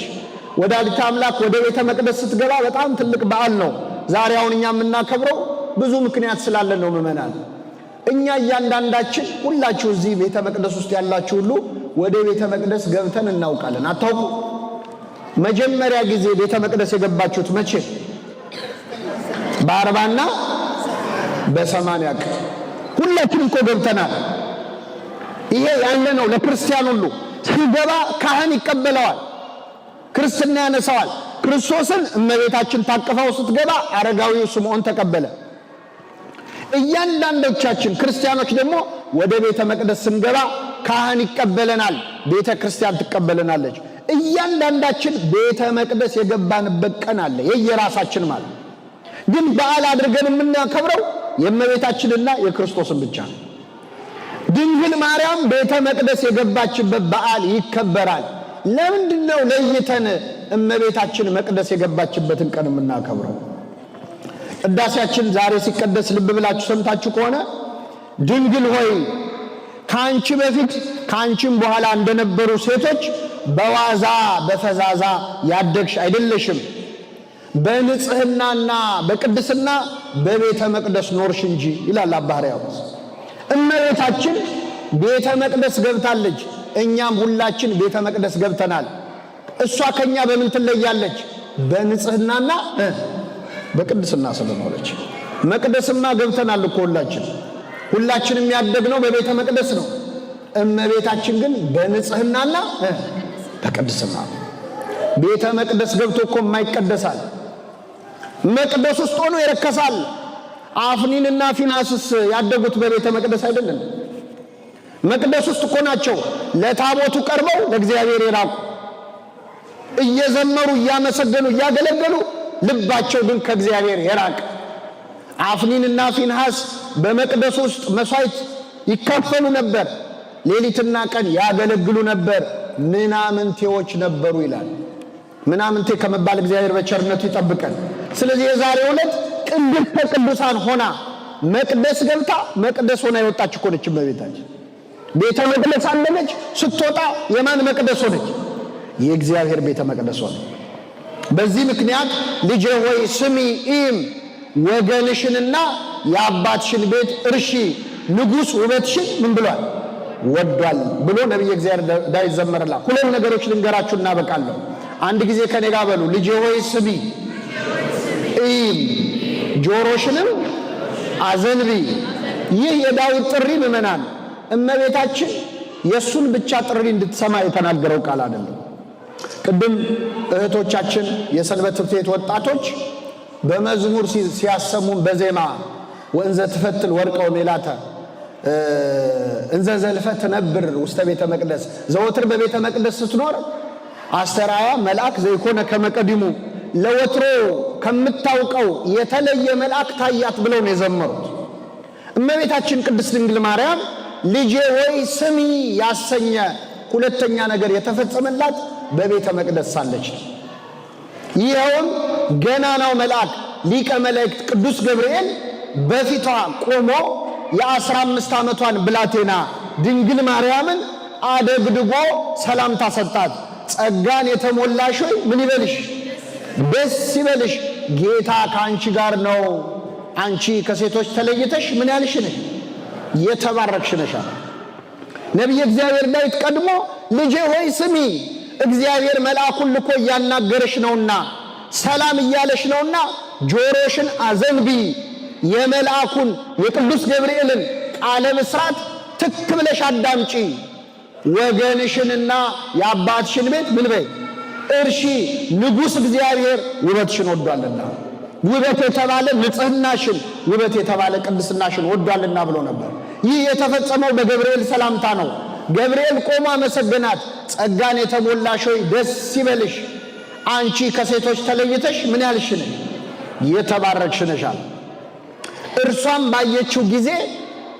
ወላዲተ አምላክ ወደ ቤተ መቅደስ ስትገባ በጣም ትልቅ በዓል ነው። ዛሬ አሁን እኛ የምናከብረው ብዙ ምክንያት ስላለን ነው። ምእመናን እኛ እያንዳንዳችን ሁላችሁ እዚህ ቤተ መቅደስ ውስጥ ያላችሁ ሁሉ ወደ ቤተ መቅደስ ገብተን እናውቃለን። አታውቁ? መጀመሪያ ጊዜ ቤተ መቅደስ የገባችሁት መቼ? በ40ና በ80 ቀን ሁላችንም እኮ ገብተናል። ይሄ ያለ ነው ለክርስቲያን ሁሉ። ሲገባ ካህን ይቀበለዋል፣ ክርስትና ያነሳዋል። ክርስቶስን እመቤታችን ታቅፋው ስትገባ አረጋዊው ስምዖን ተቀበለ። እያንዳንዶቻችን ክርስቲያኖች ደግሞ ወደ ቤተ መቅደስ ስንገባ ካህን ይቀበለናል፣ ቤተ ክርስቲያን ትቀበለናለች። እያንዳንዳችን ቤተ መቅደስ የገባንበት ቀን አለ፣ የየራሳችን ማለት። ግን በዓል አድርገን የምናከብረው የእመቤታችንና የክርስቶስን ብቻ ነው። ድንግል ማርያም ቤተ መቅደስ የገባችበት በዓል ይከበራል። ለምንድን ነው ለይተን እመቤታችን መቅደስ የገባችበትን ቀን የምናከብረው? ቅዳሴያችን ዛሬ ሲቀደስ ልብ ብላችሁ ሰምታችሁ ከሆነ ድንግል ሆይ ከአንቺ በፊት ከአንቺም በኋላ እንደነበሩ ሴቶች በዋዛ በፈዛዛ ያደግሽ አይደለሽም፣ በንጽህናና በቅድስና በቤተ መቅደስ ኖርሽ እንጂ ይላል አባ ሕርያቆስ። እመቤታችን ቤተ መቅደስ ገብታለች፣ እኛም ሁላችን ቤተ መቅደስ ገብተናል። እሷ ከኛ በምን ትለያለች? በንጽህናና በቅድስና ስለኖረች። መቅደስማ ገብተናል እኮ ሁላችንም ያደግነው በቤተ መቅደስ ነው። እመቤታችን ግን በንጽህናና በቅድስና ነው። ቤተ መቅደስ ገብቶ እኮ የማይቀደሳል። መቅደስ ውስጥ ሆኖ ይረከሳል። አፍኒንና ፊናስስ ያደጉት በቤተ መቅደስ አይደለም? መቅደስ ውስጥ እኮ ናቸው ለታቦቱ ቀርበው ለእግዚአብሔር የራቁ እየዘመሩ እያመሰገኑ እያገለገሉ ልባቸው ግን ከእግዚአብሔር የራቀ። አፍኒንና ፊንሐስ በመቅደስ ውስጥ መስዋዕት ይካፈሉ ነበር፣ ሌሊትና ቀን ያገለግሉ ነበር፣ ምናምንቴዎች ነበሩ ይላል። ምናምንቴ ከመባል እግዚአብሔር በቸርነቱ ይጠብቀን። ስለዚህ የዛሬው ዕለት ቅድስተ ቅዱሳን ሆና መቅደስ ገብታ መቅደስ ሆና የወጣች እኮ ነች እመቤታችን። ቤተ መቅደስ አለች፣ ስትወጣ የማን መቅደስ ሆነች? የእግዚአብሔር ቤተ መቅደስ ሆነ። በዚህ ምክንያት ልጄ ሆይ ስሚ ኢም ወገንሽንና የአባትሽን ቤት እርሺ፣ ንጉሥ ውበትሽን ምን ብሏል? ወዷል ብሎ ነቢየ እግዚአብሔር ዳዊት ዘመረላ። ሁለት ነገሮች ልንገራችሁ እናበቃለሁ። አንድ ጊዜ ከኔ ጋር በሉ። ልጄ ሆይ ስሚ ኢም ጆሮሽንም አዘንቢ። ይህ የዳዊት ጥሪ ምእመናን፣ እመቤታችን የእሱን ብቻ ጥሪ እንድትሰማ የተናገረው ቃል አይደለም። ቅድም እህቶቻችን የሰንበት ትምህርት ቤት ወጣቶች በመዝሙር ሲያሰሙን በዜማ ወንዘ ትፈትል ወርቀው ሜላተ እንዘ ዘልፈ ትነብር ውስተ ቤተ መቅደስ፣ ዘወትር በቤተ መቅደስ ስትኖር አስተራያ መልአክ ዘይኮነ ከመቀዲሙ ለወትሮ ከምታውቀው የተለየ መልአክ ታያት ብለው ነው የዘመሩት። እመቤታችን ቅድስት ድንግል ማርያም ልጄ ወይ ስሚ ያሰኘ ሁለተኛ ነገር የተፈጸመላት በቤተ መቅደስ ሳለች። ይኸውም ገናናው መልአክ ሊቀ መላእክት ቅዱስ ገብርኤል በፊቷ ቆሞ የ15 ዓመቷን ብላቴና ድንግል ማርያምን አደግድጎ ሰላምታ ሰጣት። ጸጋን የተሞላሽ ሆይ ምን ይበልሽ? ደስ ይበልሽ፣ ጌታ ከአንቺ ጋር ነው። አንቺ ከሴቶች ተለይተሽ ምን ያልሽ ነሽ? የተባረክሽ ነሽ። ነቢየ እግዚአብሔር ዳዊት ቀድሞ ልጄ ሆይ ስሚ፣ እግዚአብሔር መልአኩን ልኮ እያናገረሽ ነውና ሰላም እያለሽ ነውና ጆሮሽን አዘንቢ፣ የመልአኩን የቅዱስ ገብርኤልን ቃለ ብስራት ትክ ብለሽ አዳምጪ፣ ወገንሽንና የአባትሽን ቤት ምን በይ እርሺ፣ ንጉሥ እግዚአብሔር ውበትሽን ወዷልና፣ ውበት የተባለ ንጽህናሽን፣ ውበት የተባለ ቅድስናሽን ወዷልና ብሎ ነበር። ይህ የተፈጸመው በገብርኤል ሰላምታ ነው። ገብርኤል ቆሞ አመሰገናት። ጸጋን የተሞላሽ ሆይ ደስ ይበልሽ፣ አንቺ ከሴቶች ተለይተሽ ምን ያልሽ ነሽ? የተባረክሽ ነሽ አለ። እርሷም ባየችው ጊዜ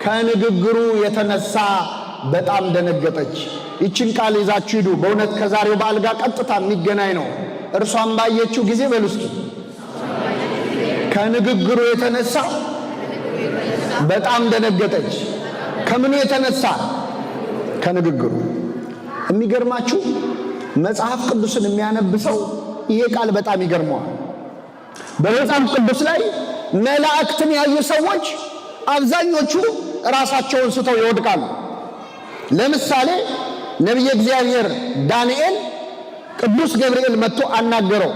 ከንግግሩ የተነሳ በጣም ደነገጠች። ይችን ቃል ይዛችሁ ሂዱ። በእውነት ከዛሬው በዓል ጋር ቀጥታ የሚገናኝ ነው። እርሷም ባየችው ጊዜ በሉ እስኪ። ከንግግሩ የተነሳ በጣም ደነገጠች። ከምኑ የተነሳ? ከንግግሩ። የሚገርማችሁ መጽሐፍ ቅዱስን የሚያነብሰው ይሄ ቃል በጣም ይገርመዋል። በመጽሐፍ ቅዱስ ላይ መላእክትን ያዩ ሰዎች አብዛኞቹ ራሳቸውን ስተው ይወድቃሉ። ለምሳሌ ነቢየ እግዚአብሔር ዳንኤል ቅዱስ ገብርኤል መጥቶ አናገረው።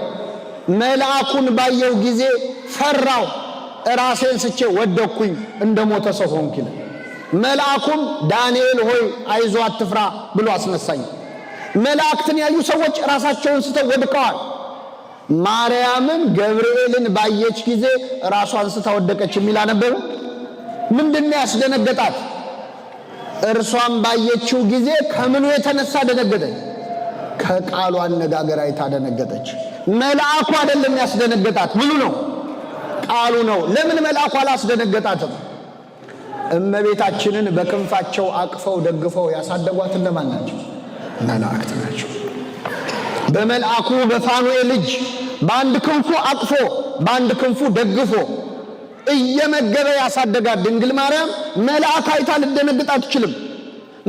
መልአኩን ባየው ጊዜ ፈራው፣ ራሴን ስቼ ወደኩኝ፣ እንደሞተ ሰው ሆንኩ ይላል። መልአኩም ዳንኤል ሆይ አይዞ አትፍራ ብሎ አስነሳኝ። መላእክትን ያዩ ሰዎች ራሳቸውን ስተው ወድቀዋል። ማርያምም ገብርኤልን ባየች ጊዜ ራሷን ስታ ወደቀች የሚል አነበበ። ምንድነው ያስደነገጣት? እርሷም ባየችው ጊዜ ከምኑ የተነሳ ደነገጠች? ከቃሉ አነጋገር አይታ ደነገጠች። መልአኩ አይደለም ያስደነገጣት፣ ምኑ ነው? ቃሉ ነው። ለምን መልአኩ አላስደነገጣትም? እመቤታችንን በክንፋቸው አቅፈው ደግፈው ያሳደጓት እነማን ናቸው? መላእክት ናቸው። በመልአኩ በፋኑኤል እጅ በአንድ ክንፉ አቅፎ በአንድ ክንፉ ደግፎ እየመገበ ያሳደጋት ድንግል ማርያም መልአክ አይታ ልደነግጥ አትችልም።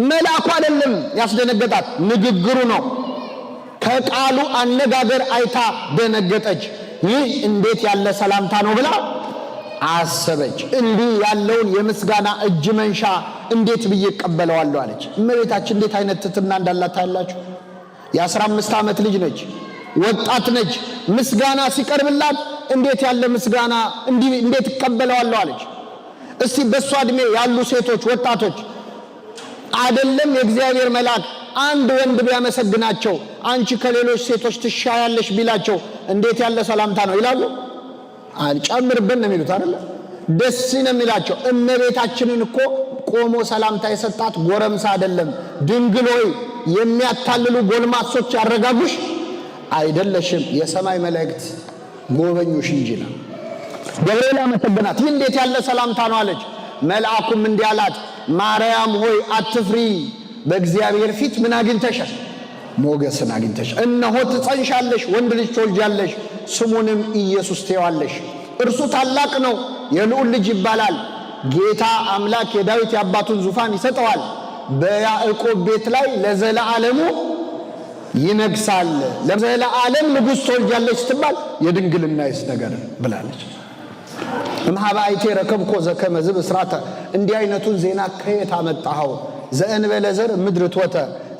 መልአኩ አይደለም ያስደነገጣት፣ ንግግሩ ነው። ከቃሉ አነጋገር አይታ ደነገጠች። ይህ እንዴት ያለ ሰላምታ ነው ብላ አሰበች። እንዲህ ያለውን የምስጋና እጅ መንሻ እንዴት ብዬ እቀበለዋለሁ አለች። እመቤታችን እንዴት አይነት ትሕትና እንዳላት ታያላችሁ። የ15 ዓመት ልጅ ነች፣ ወጣት ነች። ምስጋና ሲቀርብላት እንዴት ያለ ምስጋና እንዴት እቀበለዋለሁ አለች። እስቲ በሷ ዕድሜ ያሉ ሴቶች ወጣቶች አይደለም የእግዚአብሔር መልአክ አንድ ወንድ ቢያመሰግናቸው አንቺ ከሌሎች ሴቶች ትሻያለሽ ቢላቸው እንዴት ያለ ሰላምታ ነው ይላሉ? አልጨምርብን ነው የሚሉት አይደል? ደስ ነው የሚላቸው። እመቤታችንን እኮ ቆሞ ሰላምታ የሰጣት ጎረምሳ አይደለም። ድንግል ሆይ የሚያታልሉ ጎልማሶች ያረጋጉሽ አይደለሽም፣ የሰማይ መላእክት ጎበኙሽ እንጂ ነው። ገብርኤል አመሰገናት። ይህ እንዴት ያለ ሰላምታ ነው አለች። መልአኩም እንዲህ አላት፣ ማርያም ሆይ አትፍሪ፣ በእግዚአብሔር ፊት ምን አግኝተሻል? ሞገስን አግኝተሻል። እነሆ ትጸንሻለሽ፣ ወንድ ልጅ ትወልጃለሽ፣ ስሙንም ኢየሱስ ትይዋለሽ። እርሱ ታላቅ ነው፣ የልዑል ልጅ ይባላል። ጌታ አምላክ የዳዊት የአባቱን ዙፋን ይሰጠዋል፣ በያዕቆብ ቤት ላይ ለዘለዓለሙ ይነግሳል። ለዘለዓለም ንጉሥ ትወልጃለሽ ስትባል የድንግልናይስ ነገር ብላለች። እምኀበ አይቴ ረከብኮ ዘከመ ዝብስራተ፣ እንዲህ አይነቱን ዜና ከየት አመጣኸው? ዘእንበለ ዘር ምድር ትወተ፣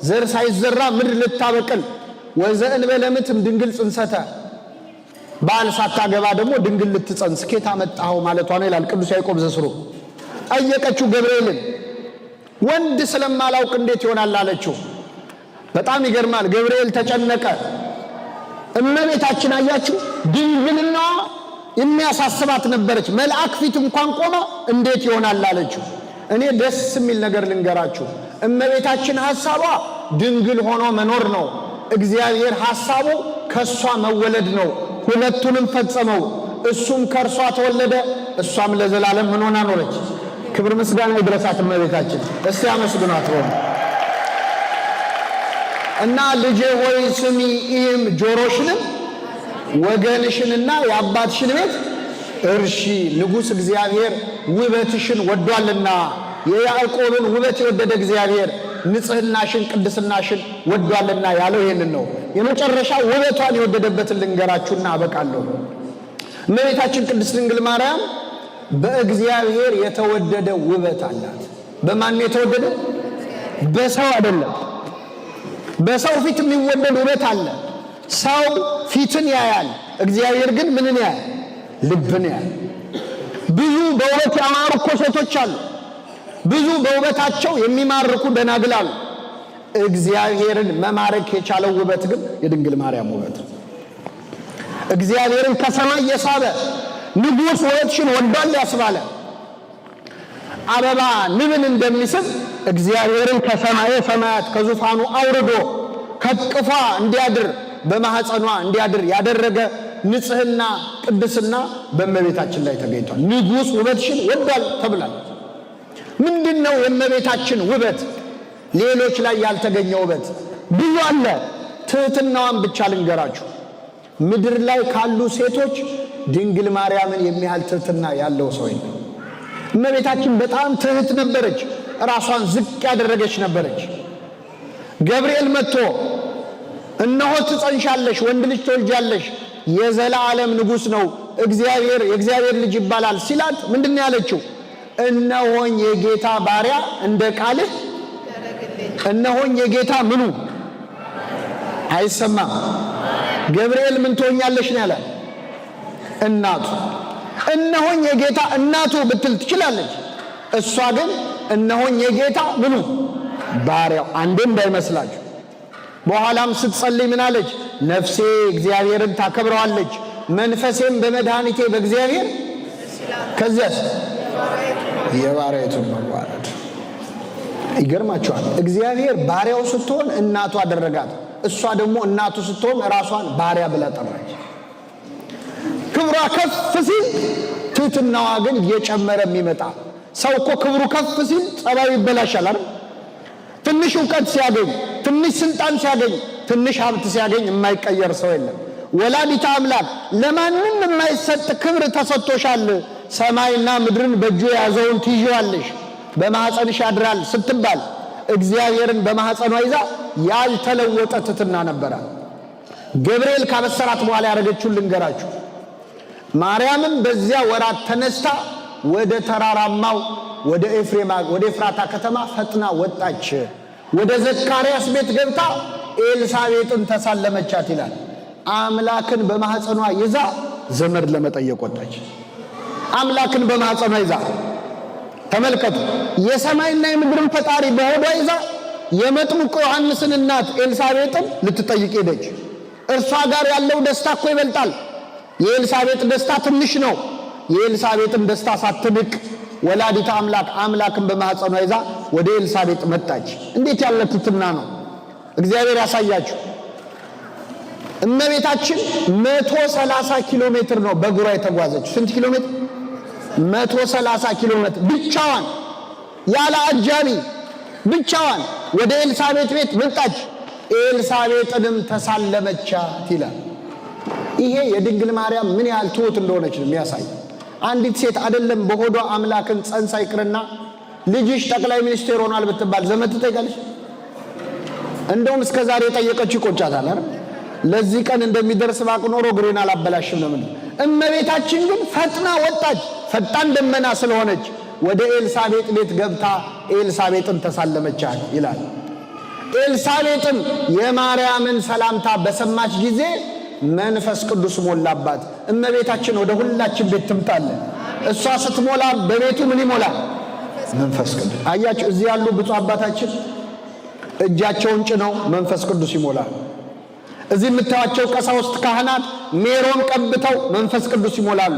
ዘር ሳይዘራ ምድር ልታበቅል፣ ወዘእንበለ ምትም ድንግል ጽንሰተ፣ ባል ሳታገባ ደግሞ ድንግል ልትጸንስ ከየት አመጣኸው ማለቷ ነው ይላል ቅዱስ ያዕቆብ ዘስሩ። ጠየቀችው ገብርኤልን። ወንድ ስለማላውቅ እንዴት ይሆናል አለችው። በጣም ይገርማል። ገብርኤል ተጨነቀ። እመቤታችን አያችሁ ድንግልና የሚያሳስባት ነበረች። መልአክ ፊት እንኳን ቆማ እንዴት ይሆናል አለችው። እኔ ደስ የሚል ነገር ልንገራችሁ። እመቤታችን ሐሳቧ ድንግል ሆኖ መኖር ነው። እግዚአብሔር ሐሳቡ ከሷ መወለድ ነው። ሁለቱንም ፈጸመው። እሱም ከርሷ ተወለደ፣ እሷም ለዘላለም ምን ሆና ኖረች? ክብር ምስጋና ይድረሳት እመቤታችን። እስቲ አመስግኗት ሆነ እና ልጄ ሆይ ስሚ፣ ይህም ጆሮሽንም ወገንሽንና የአባትሽን ቤት እርሺ። ንጉሥ እግዚአብሔር ውበትሽን ወዷልና፣ የያዕቆብን ውበት የወደደ እግዚአብሔር ንጽህናሽን ቅድስናሽን ወዷልና ያለው ይሄንን ነው። የመጨረሻ ውበቷን የወደደበትን ልንገራችሁና አበቃለሁ። እመቤታችን ቅድስት ድንግል ማርያም በእግዚአብሔር የተወደደ ውበት አላት። በማን የተወደደ? በሰው አይደለም። በሰው ፊት የሚወደድ ውበት አለ። ሰው ፊትን ያያል፣ እግዚአብሔር ግን ምንን ያያል? ልብን ያያል። ብዙ በውበት ያማሩ እኮ ሴቶች አሉ። ብዙ በውበታቸው የሚማርኩ ደናግል አሉ። እግዚአብሔርን መማረክ የቻለው ውበት ግን የድንግል ማርያም ውበት። እግዚአብሔርን ከሰማይ የሳበ ንጉሥ ውበትሽን ወዷል ያስባለ አበባ ንብን እንደሚስብ እግዚአብሔርን ከሰማየ ሰማያት ከዙፋኑ አውርዶ ከቅፏ እንዲያድር በማህፀኗ እንዲያድር ያደረገ ንጽህና ቅድስና በእመቤታችን ላይ ተገኝቷል። ንጉሥ ውበትሽን ወዷል ተብሏል። ምንድነው የእመቤታችን ውበት? ሌሎች ላይ ያልተገኘ ውበት ብዙ አለ። ትህትናዋን ብቻ ልንገራችሁ። ምድር ላይ ካሉ ሴቶች ድንግል ማርያምን የሚያህል ትህትና ያለው ሰው የለም። እመቤታችን በጣም ትህት ነበረች። ራሷን ዝቅ ያደረገች ነበረች። ገብርኤል መጥቶ እነሆ ትጸንሻለሽ፣ ወንድ ልጅ ትወልጃለሽ፣ የዘላለም ንጉሥ ነው፣ የእግዚአብሔር ልጅ ይባላል ሲላት ምንድን ያለችው? እነሆኝ የጌታ ባሪያ እንደ ቃልህ። እነሆኝ የጌታ ምኑ አይሰማም። ገብርኤል ምን ትሆኛለሽ ነው ያላት? እናቱ። እነሆኝ የጌታ እናቱ ብትል ትችላለች። እሷ ግን እነሆኝ የጌታ ምኑ ባሪያው። አንዴ እንዳይመስላችሁ። በኋላም ስትጸልይ ምን አለች? ነፍሴ እግዚአብሔርን ታከብረዋለች፣ መንፈሴም በመድኃኒቴ በእግዚአብሔር። ከዚያስ የባሪያይቱን መዋረድ። ይገርማችኋል። እግዚአብሔር ባሪያው ስትሆን እናቱ አደረጋት። እሷ ደግሞ እናቱ ስትሆን ራሷን ባሪያ ብላ ጠራች። ክብሯ ከፍ ሲል ትህትናዋ ግን እየጨመረ የሚመጣ ሰው እኮ ክብሩ ከፍ ሲል ጸባዩ ይበላሻል አይደል? ትንሽ ዕውቀት ሲያገኝ፣ ትንሽ ስልጣን ሲያገኝ፣ ትንሽ ሀብት ሲያገኝ የማይቀየር ሰው የለም። ወላዲተ አምላክ ለማንም የማይሰጥ ክብር ተሰጥቶሻል፣ ሰማይና ምድርን በእጁ የያዘውን ትይዣለሽ፣ በማኅፀንሽ ያድራል ስትባል እግዚአብሔርን በማኅፀኗ ይዛ ያልተለወጠ ትሕትና ነበራል። ገብርኤል ካበሰራት በኋላ ያደረገችውን ልንገራችሁ። ማርያምም በዚያ ወራት ተነስታ ወደ ተራራማው ወደ ኤፍራታ ከተማ ፈጥና ወጣች። ወደ ዘካርያስ ቤት ገብታ ኤልሳቤጥን ተሳለመቻት ይላል። አምላክን በማኅፀኗ ይዛ ዘመድ ለመጠየቅ ወጣች። አምላክን በማኅፀኗ ይዛ ተመልከቱ። የሰማይና የምድርን ፈጣሪ በሆዷ ይዛ የመጥምቁ ዮሐንስን እናት ኤልሳቤጥን ልትጠይቅ ሄደች። እርሷ ጋር ያለው ደስታ እኮ ይበልጣል። የኤልሳቤጥ ደስታ ትንሽ ነው። የኤልሳቤጥን ደስታ ሳትንቅ ወላዲተ አምላክ አምላክን በማኅፀኗ ይዛ ወደ ኤልሳቤጥ መጣች። እንዴት ያለ ትሕትና ነው! እግዚአብሔር ያሳያችሁ። እመቤታችን 130 ኪሎ ሜትር ነው በእግሯ የተጓዘች። ስንት ኪሎ ሜትር? 130 ኪሎ ሜትር ብቻዋን፣ ያለ አጃቢ ብቻዋን ወደ ኤልሳቤጥ ቤት መጣች። ኤልሳቤጥንም ተሳለመቻት ይላል። ይሄ የድንግል ማርያም ምን ያህል ትሑት እንደሆነች ነው የሚያሳይ። አንዲት ሴት አይደለም በሆዷ አምላክን ጸንሳ ይቅርና ልጅሽ ጠቅላይ ሚኒስቴር ሆኗል ብትባል ዘመድ ትጠይቃለች? እንደውም እስከ ዛሬ የጠየቀችው ይቆጫታል አይደል? ለዚህ ቀን እንደሚደርስ ባቅ ኖሮ ግሬን አላበላሽም ነው። እመቤታችን ግን ፈጥና ወጣች። ፈጣን ደመና ስለሆነች ወደ ኤልሳቤጥ ቤት ገብታ ኤልሳቤጥን ተሳለመቻት ይላል። ኤልሳቤጥም የማርያምን ሰላምታ በሰማች ጊዜ መንፈስ ቅዱስ ሞላባት። እመቤታችን ወደ ሁላችን ቤት ትምጣለን። እሷ ስትሞላ በቤቱ ምን ይሞላል? መንፈስ ቅዱስ። አያችሁ፣ እዚህ ያሉ ብፁዕ አባታችን እጃቸውን ጭነው መንፈስ ቅዱስ ይሞላል። እዚህ የምታዩቸው ቀሳውስት ካህናት ሜሮን ቀብተው መንፈስ ቅዱስ ይሞላሉ።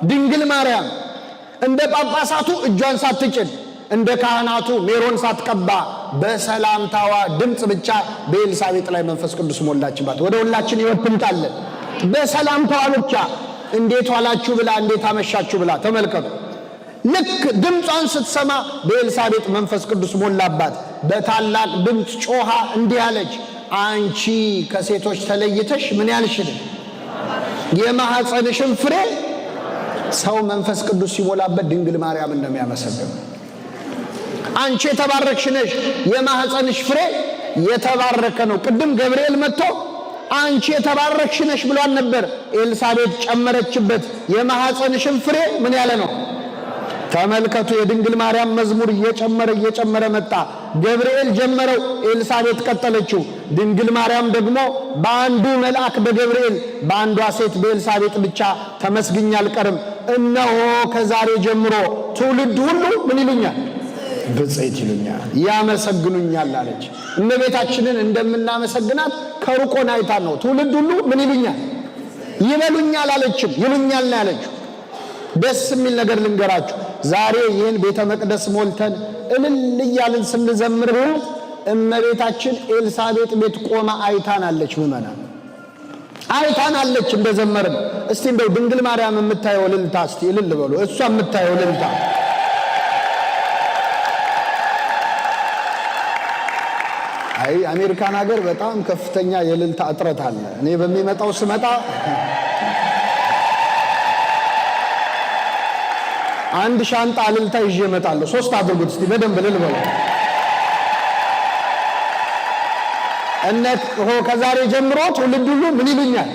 ድንግል ማርያም እንደ ጳጳሳቱ እጇን ሳትጭን እንደ ካህናቱ ሜሮን ሳትቀባ በሰላምታዋ ድምፅ ብቻ በኤልሳቤጥ ላይ መንፈስ ቅዱስ ሞላችባት። ወደ ሁላችን ይወጥምጣለን። በሰላምታዋ ብቻ እንዴት ዋላችሁ ብላ እንዴት አመሻችሁ ብላ ተመልከቱ። ልክ ድምጿን ስትሰማ በኤልሳቤጥ መንፈስ ቅዱስ ሞላባት። በታላቅ ድምፅ ጮኻ እንዲህ አለች፣ አንቺ ከሴቶች ተለይተሽ ምን ያልሽ ነሽ? የማኅፀንሽን ፍሬ። ሰው መንፈስ ቅዱስ ሲሞላበት ድንግል ማርያም እንደሚያመሰግን አንቺ የተባረክሽ ነሽ፣ የማኅፀንሽ ፍሬ የተባረከ ነው። ቅድም ገብርኤል መጥቶ አንቺ የተባረክሽ ነሽ ብሏን ነበር። ኤልሳቤጥ ጨመረችበት፣ የማኅፀንሽን ፍሬ ምን ያለ ነው? ተመልከቱ። የድንግል ማርያም መዝሙር እየጨመረ መጣ። ገብርኤል ጀመረው፣ ኤልሳቤጥ ቀጠለችው። ድንግል ማርያም ደግሞ በአንዱ መልአክ በገብርኤል በአንዷ ሴት በኤልሳቤጥ ብቻ ተመስግኛ አልቀርም፣ እነሆ ከዛሬ ጀምሮ ትውልድ ሁሉ ምን ይሉኛል? ብፅዕት ይሉኛል፣ ያመሰግኑኛል አለች። እመቤታችንን እንደምናመሰግናት ከሩቆን አይታ ነው። ትውልድ ሁሉ ምን ይሉኛል? ይበሉኛል አለችም፣ ይሉኛል ነው ያለችው። ደስ የሚል ነገር ልንገራችሁ። ዛሬ ይህን ቤተ መቅደስ ሞልተን እልል እያልን ስንዘምር እመቤታችን ኤልሳቤጥ ቤት ቆማ አይታናለች። ምእመናን አይታናለች እንደዘመርን። እስቲ እንደው ድንግል ማርያም የምታየው እልልታ እስቲ እልል በሉ። እሷ የምታየው እልልታ አይ አሜሪካን ሀገር በጣም ከፍተኛ የእልልታ እጥረት አለ። እኔ በሚመጣው ስመጣ አንድ ሻንጣ እልልታ ይዤ እመጣለሁ። 3 አድርጉት እስቲ በደንብ እልል በሉ። ከዛሬ ጀምሮ ትውልድ ሁሉ ምን ይሉኛል?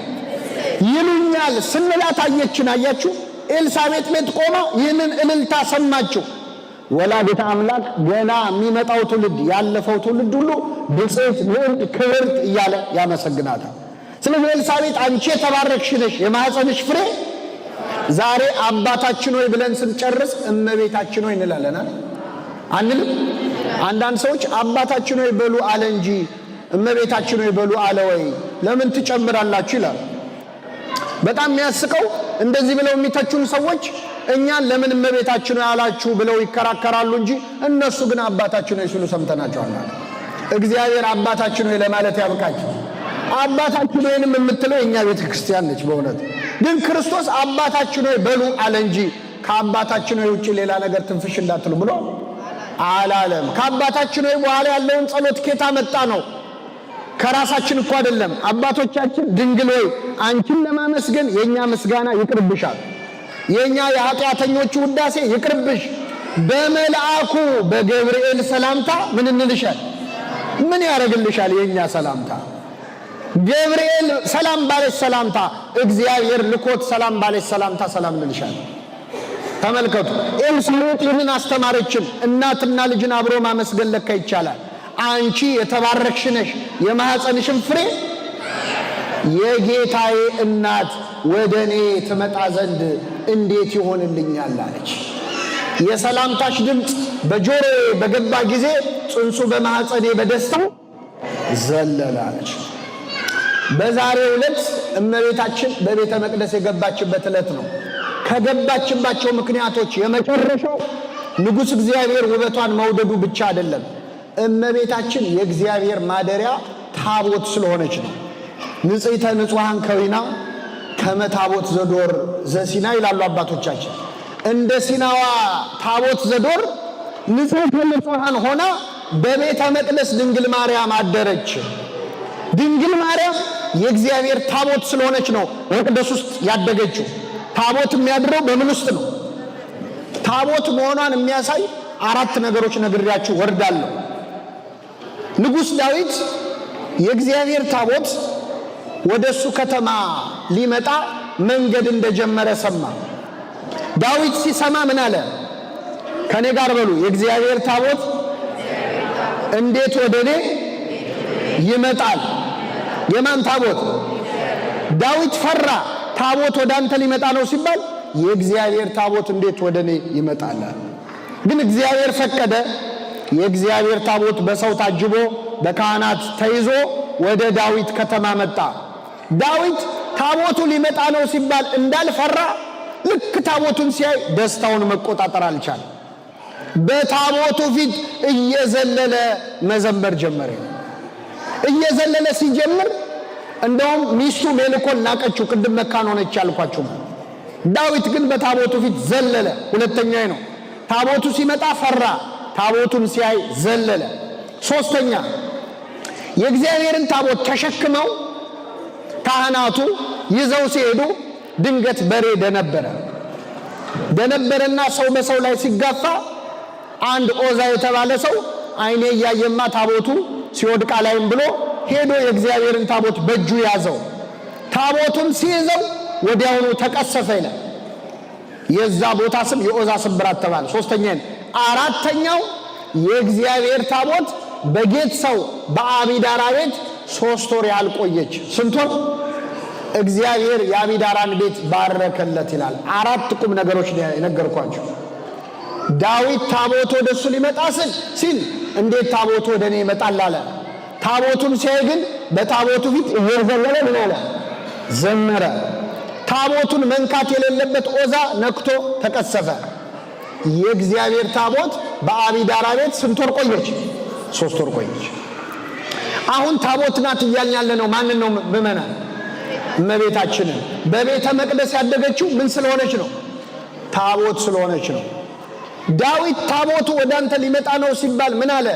ይሉኛል ስንላት አየችን። አያችሁ፣ ኤልሳቤጥ ቤት ቆማ ይህንን እልልታ ሰማችሁ። ወላዲተ አምላክ ገና የሚመጣው ትውልድ ያለፈው ትውልድ ሁሉ ብፅዕት ንዕድ ክብርት እያለ ያመሰግናታል። ስለዚህ ኤልሳቤጥ አንቺ የተባረክሽ ነሽ፣ የማኅፀንሽ ፍሬ። ዛሬ አባታችን ሆይ ብለን ስንጨርስ እመቤታችን ሆይ እንላለን አንልም? አንዳንድ ሰዎች አባታችን ሆይ በሉ አለ እንጂ እመቤታችን ሆይ በሉ አለ ወይ ለምን ትጨምራላችሁ ይላል። በጣም የሚያስቀው እንደዚህ ብለው የሚተቹን ሰዎች እኛን ለምን እመቤታችን ሆይ አላችሁ ብለው ይከራከራሉ እንጂ እነሱ ግን አባታችን ሆይ ሲሉ ሰምተናቸዋል። እግዚአብሔር አባታችን ሆይ ለማለት ያብቃችሁ። አባታችን ሆይንም የምትለው የኛ ቤተ ክርስቲያን ነች። በእውነት ግን ክርስቶስ አባታችን ሆይ በሉ አለ እንጂ ከአባታችን ሆይ ውጪ ሌላ ነገር ትንፍሽ እንዳትሉ ብሎ አላለም። ከአባታችን ሆይ በኋላ ያለውን ጸሎት ኬታ መጣ ነው? ከራሳችን እኮ አይደለም። አባቶቻችን ድንግል ሆይ አንቺን ለማመስገን የኛ ምስጋና ይቅርብሻል፣ የኛ የኃጢአተኞቹ ውዳሴ ይቅርብሽ፣ በመልአኩ በገብርኤል ሰላምታ ምን እንልሻል? ምን ያደርግልሻል? የኛ ሰላምታ ገብርኤል ሰላም ባለሽ ሰላምታ፣ እግዚአብሔር ልኮት ሰላም ባለሽ ሰላምታ ሰላም እንልሻል። ተመልከቱ፣ ኤልሳቤጥ ይህንን አስተማረችን። እናትና ልጅን አብሮ ማመስገን ለካ ይቻላል። አንቺ የተባረክሽ ነሽ፣ የማኅፀንሽን ፍሬ የጌታዬ እናት ወደ እኔ ትመጣ ዘንድ እንዴት ይሆንልኛል አለች። የሰላምታሽ ድምፅ በጆሮዬ በገባ ጊዜ ጽንሱ በማኅፀኔ በደስታ ዘለለ አለች። በዛሬው ዕለት እመቤታችን በቤተ መቅደስ የገባችበት ዕለት ነው። ከገባችባቸው ምክንያቶች የመጨረሻው ንጉሥ እግዚአብሔር ውበቷን መውደዱ ብቻ አይደለም፣ እመቤታችን የእግዚአብሔር ማደሪያ ታቦት ስለሆነች ነው። ንጽሕተ ንጹሐን ከዊና ከመታቦት ዘዶር ዘሲና ይላሉ አባቶቻችን። እንደ ሲናዋ ታቦት ዘዶር ንጽሕተ ንጹሐን ሆና በቤተ መቅደስ ድንግል ማርያም አደረች። ድንግል ማርያም የእግዚአብሔር ታቦት ስለሆነች ነው መቅደስ ውስጥ ያደገችው። ታቦት የሚያድረው በምን ውስጥ ነው? ታቦት መሆኗን የሚያሳይ 4 ነገሮች ነግሬያችሁ ወርዳለሁ። ንጉሥ ዳዊት የእግዚአብሔር ታቦት ወደሱ ከተማ ሊመጣ መንገድ እንደጀመረ ሰማ። ዳዊት ሲሰማ ምን አለ? ከኔ ጋር በሉ፣ የእግዚአብሔር ታቦት እንዴት ወደ እኔ ይመጣል? የማን ታቦት? ዳዊት ፈራ። ታቦት ወደ አንተ ሊመጣ ነው ሲባል የእግዚአብሔር ታቦት እንዴት ወደ እኔ ይመጣል? ግን እግዚአብሔር ፈቀደ። የእግዚአብሔር ታቦት በሰው ታጅቦ በካህናት ተይዞ ወደ ዳዊት ከተማ መጣ። ዳዊት ታቦቱ ሊመጣ ነው ሲባል እንዳልፈራ ልክ ታቦቱን ሲያይ ደስታውን መቆጣጠር አልቻለም። በታቦቱ ፊት እየዘለለ መዘመር ጀመረ። እየዘለለ ሲጀምር እንደውም ሚስቱ ሜልኮል ናቀችው። ቅድም መካን ሆነች ያልኳችሁ። ዳዊት ግን በታቦቱ ፊት ዘለለ። ሁለተኛ ነው። ታቦቱ ሲመጣ ፈራ፣ ታቦቱን ሲያይ ዘለለ። ሶስተኛ የእግዚአብሔርን ታቦት ተሸክመው ካህናቱ ይዘው ሲሄዱ ድንገት በሬ ደነበረና ሰው በሰው ላይ ሲጋፋ አንድ ኦዛ የተባለ ሰው አይኔ እያየማ ታቦቱ ሲወድቃ ላይም ብሎ ሄዶ የእግዚአብሔርን ታቦት በእጁ ያዘው። ታቦቱን ሲይዘው ወዲያውኑ ተቀሰፈ ይላል። የዛ ቦታ ስም የኦዛ ስብራት ተባለ። ሶስተኛ። አራተኛው የእግዚአብሔር ታቦት በጌት ሰው በአቢዳራ ቤት 3 ወር ያህል ቆየች። ስንት ወር? እግዚአብሔር የአቢዳራን ቤት ባረከለት ይላል። 4 ቁም ነገሮች ነገርኳችሁ። ዳዊት ታቦት ወደሱ ሊመጣ ሲል እንዴት ታቦት ወደኔ ይመጣል አለ። ታቦቱን ሲያይ ግን በታቦቱ ፊት እየዘለለ ምን አለ? ዘመረ። ታቦቱን መንካት የሌለበት ኦዛ ነክቶ ተቀሰፈ። የእግዚአብሔር ታቦት በአቢዳራ ቤት ስንት ወር ቆየች? 3 ወር ቆየች። አሁን ታቦት ናት እያልን ያለ ነው። ማንን ነው? ምእመናን እመቤታችንን። በቤተ መቅደስ ያደገችው ምን ስለሆነች ነው? ታቦት ስለሆነች ነው። ዳዊት ታቦቱ ወደ አንተ ሊመጣ ነው ሲባል ምን አለ?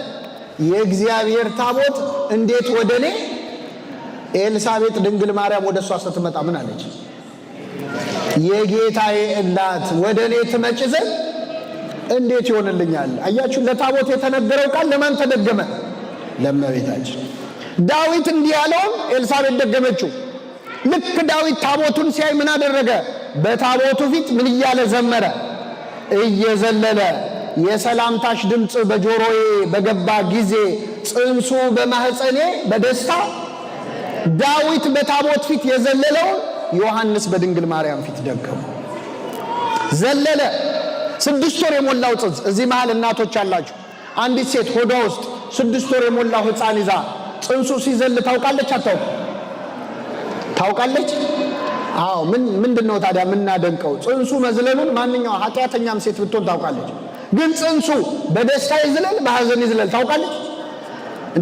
የእግዚአብሔር ታቦት እንዴት ወደኔ? ኤልሳቤጥ ድንግል ማርያም ወደ እሷ ስትመጣ ምን አለች? የጌታዬ እናት ወደኔ ትመጭ ዘንድ እንዴት ይሆንልኛል? አያችሁ፣ ለታቦት የተነገረው ቃል ለማን ተደገመ? ለእመቤታችን። ዳዊት እንዲህ ያለውን ኤልሳቤጥ ደገመችው። ልክ ዳዊት ታቦቱን ሲያይ ምን አደረገ? በታቦቱ ፊት ምን እያለ ዘመረ? እየዘለለ የሰላምታሽ ድምፅ በጆሮዬ በገባ ጊዜ ጽንሱ በማህፀኔ በደስታ። ዳዊት በታቦት ፊት የዘለለውን ዮሐንስ በድንግል ማርያም ፊት ደገሙ። ዘለለ። 6 ወር የሞላው ጽንስ። እዚህ መሃል እናቶች አላችሁ። አንዲት ሴት ሆዷ ውስጥ 6 ወር የሞላው ሕፃን ይዛ ጽንሱ ሲዘል ታውቃለች? አታውቅም? ታውቃለች? አዎ። ምንድነው ታዲያ የምናደንቀው? ጽንሱ መዝለሉን ማንኛው ኃጢአተኛም ሴት ብትሆን ታውቃለች። ግን ጽንሱ በደስታ ይዝለል በሐዘን ይዝለል ታውቃለች?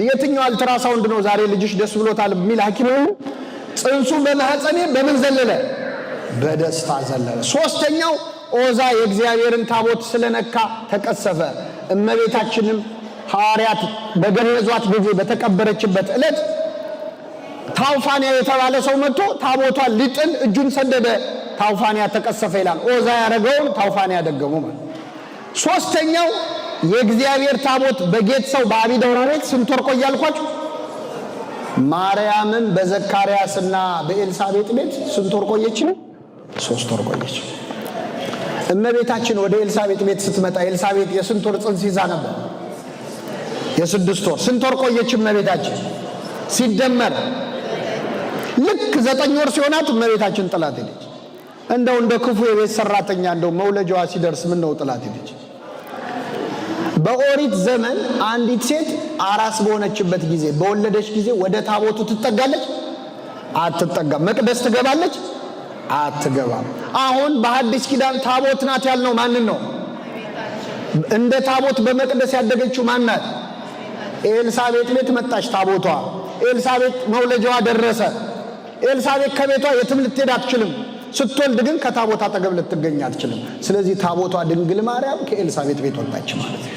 የትኛው አልትራሳውንድ ነው ዛሬ ልጅሽ ደስ ብሎታል የሚል ሐኪም ነው? ጽንሱ በማህፀኔ በምን ዘለለ? በደስታ ዘለለ። ሶስተኛው ኦዛ የእግዚአብሔርን ታቦት ስለነካ ተቀሰፈ። እመቤታችንም ሐዋርያት በገነዟት ጊዜ በተቀበረችበት ዕለት ታውፋንያ የተባለ ሰው መጥቶ ታቦቷን ሊጥል እጁን ሰደደ። ታውፋንያ ተቀሰፈ ይላል። ኦዛ ያደረገውን ታውፋንያ ደገሙ ማለት። ሶስተኛው የእግዚአብሔር ታቦት በጌት ሰው በአቢዳራ ቤት ስንት ወር ቆየ አልኳችሁ? ማርያምን በዘካርያስና በኤልሳቤጥ ቤት ስንት ወር ቆየች? 3 ወር ቆየች። እመቤታችን ወደ ኤልሳቤጥ ቤት ስትመጣ ኤልሳቤጥ የስንት ወር ጽንስ ይዛ ነበር? የ6 ወር። ስንት ወር ቆየች እመቤታችን? ሲደመር ልክ 9 ወር ሲሆናት እመቤታችን ጥላት ሄደች። እንደው እንደ ክፉ የቤት ሰራተኛ እንደው መውለጃዋ ሲደርስ ምን ነው ጥላት ሄደች። በኦሪት ዘመን አንዲት ሴት አራስ በሆነችበት ጊዜ በወለደች ጊዜ ወደ ታቦቱ ትጠጋለች? አትጠጋም። መቅደስ ትገባለች? አትገባም። አሁን በሐዲስ ኪዳን ታቦት ናት ያልነው ማንን ነው? እንደ ታቦት በመቅደስ ያደገችው ማን ናት? ኤልሳቤጥ ቤት መጣች ታቦቷ። ኤልሳቤጥ መውለጃዋ ደረሰ። ኤልሳቤጥ ከቤቷ የትም ልትሄድ አትችልም። ስትወልድ ግን ከታቦት አጠገብ ልትገኝ አትችልም። ስለዚህ ታቦቷ ድንግል ማርያም ከኤልሳቤጥ ቤት ወጣች ማለት ነው።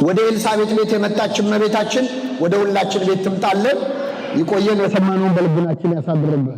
ወደ ኤልሳቤጥ ቤት የመጣች እመቤታችን ወደ ሁላችን ቤት ትምጣለን። ይቆየን። የሰማነውን በልቡናችን ያሳድርብን።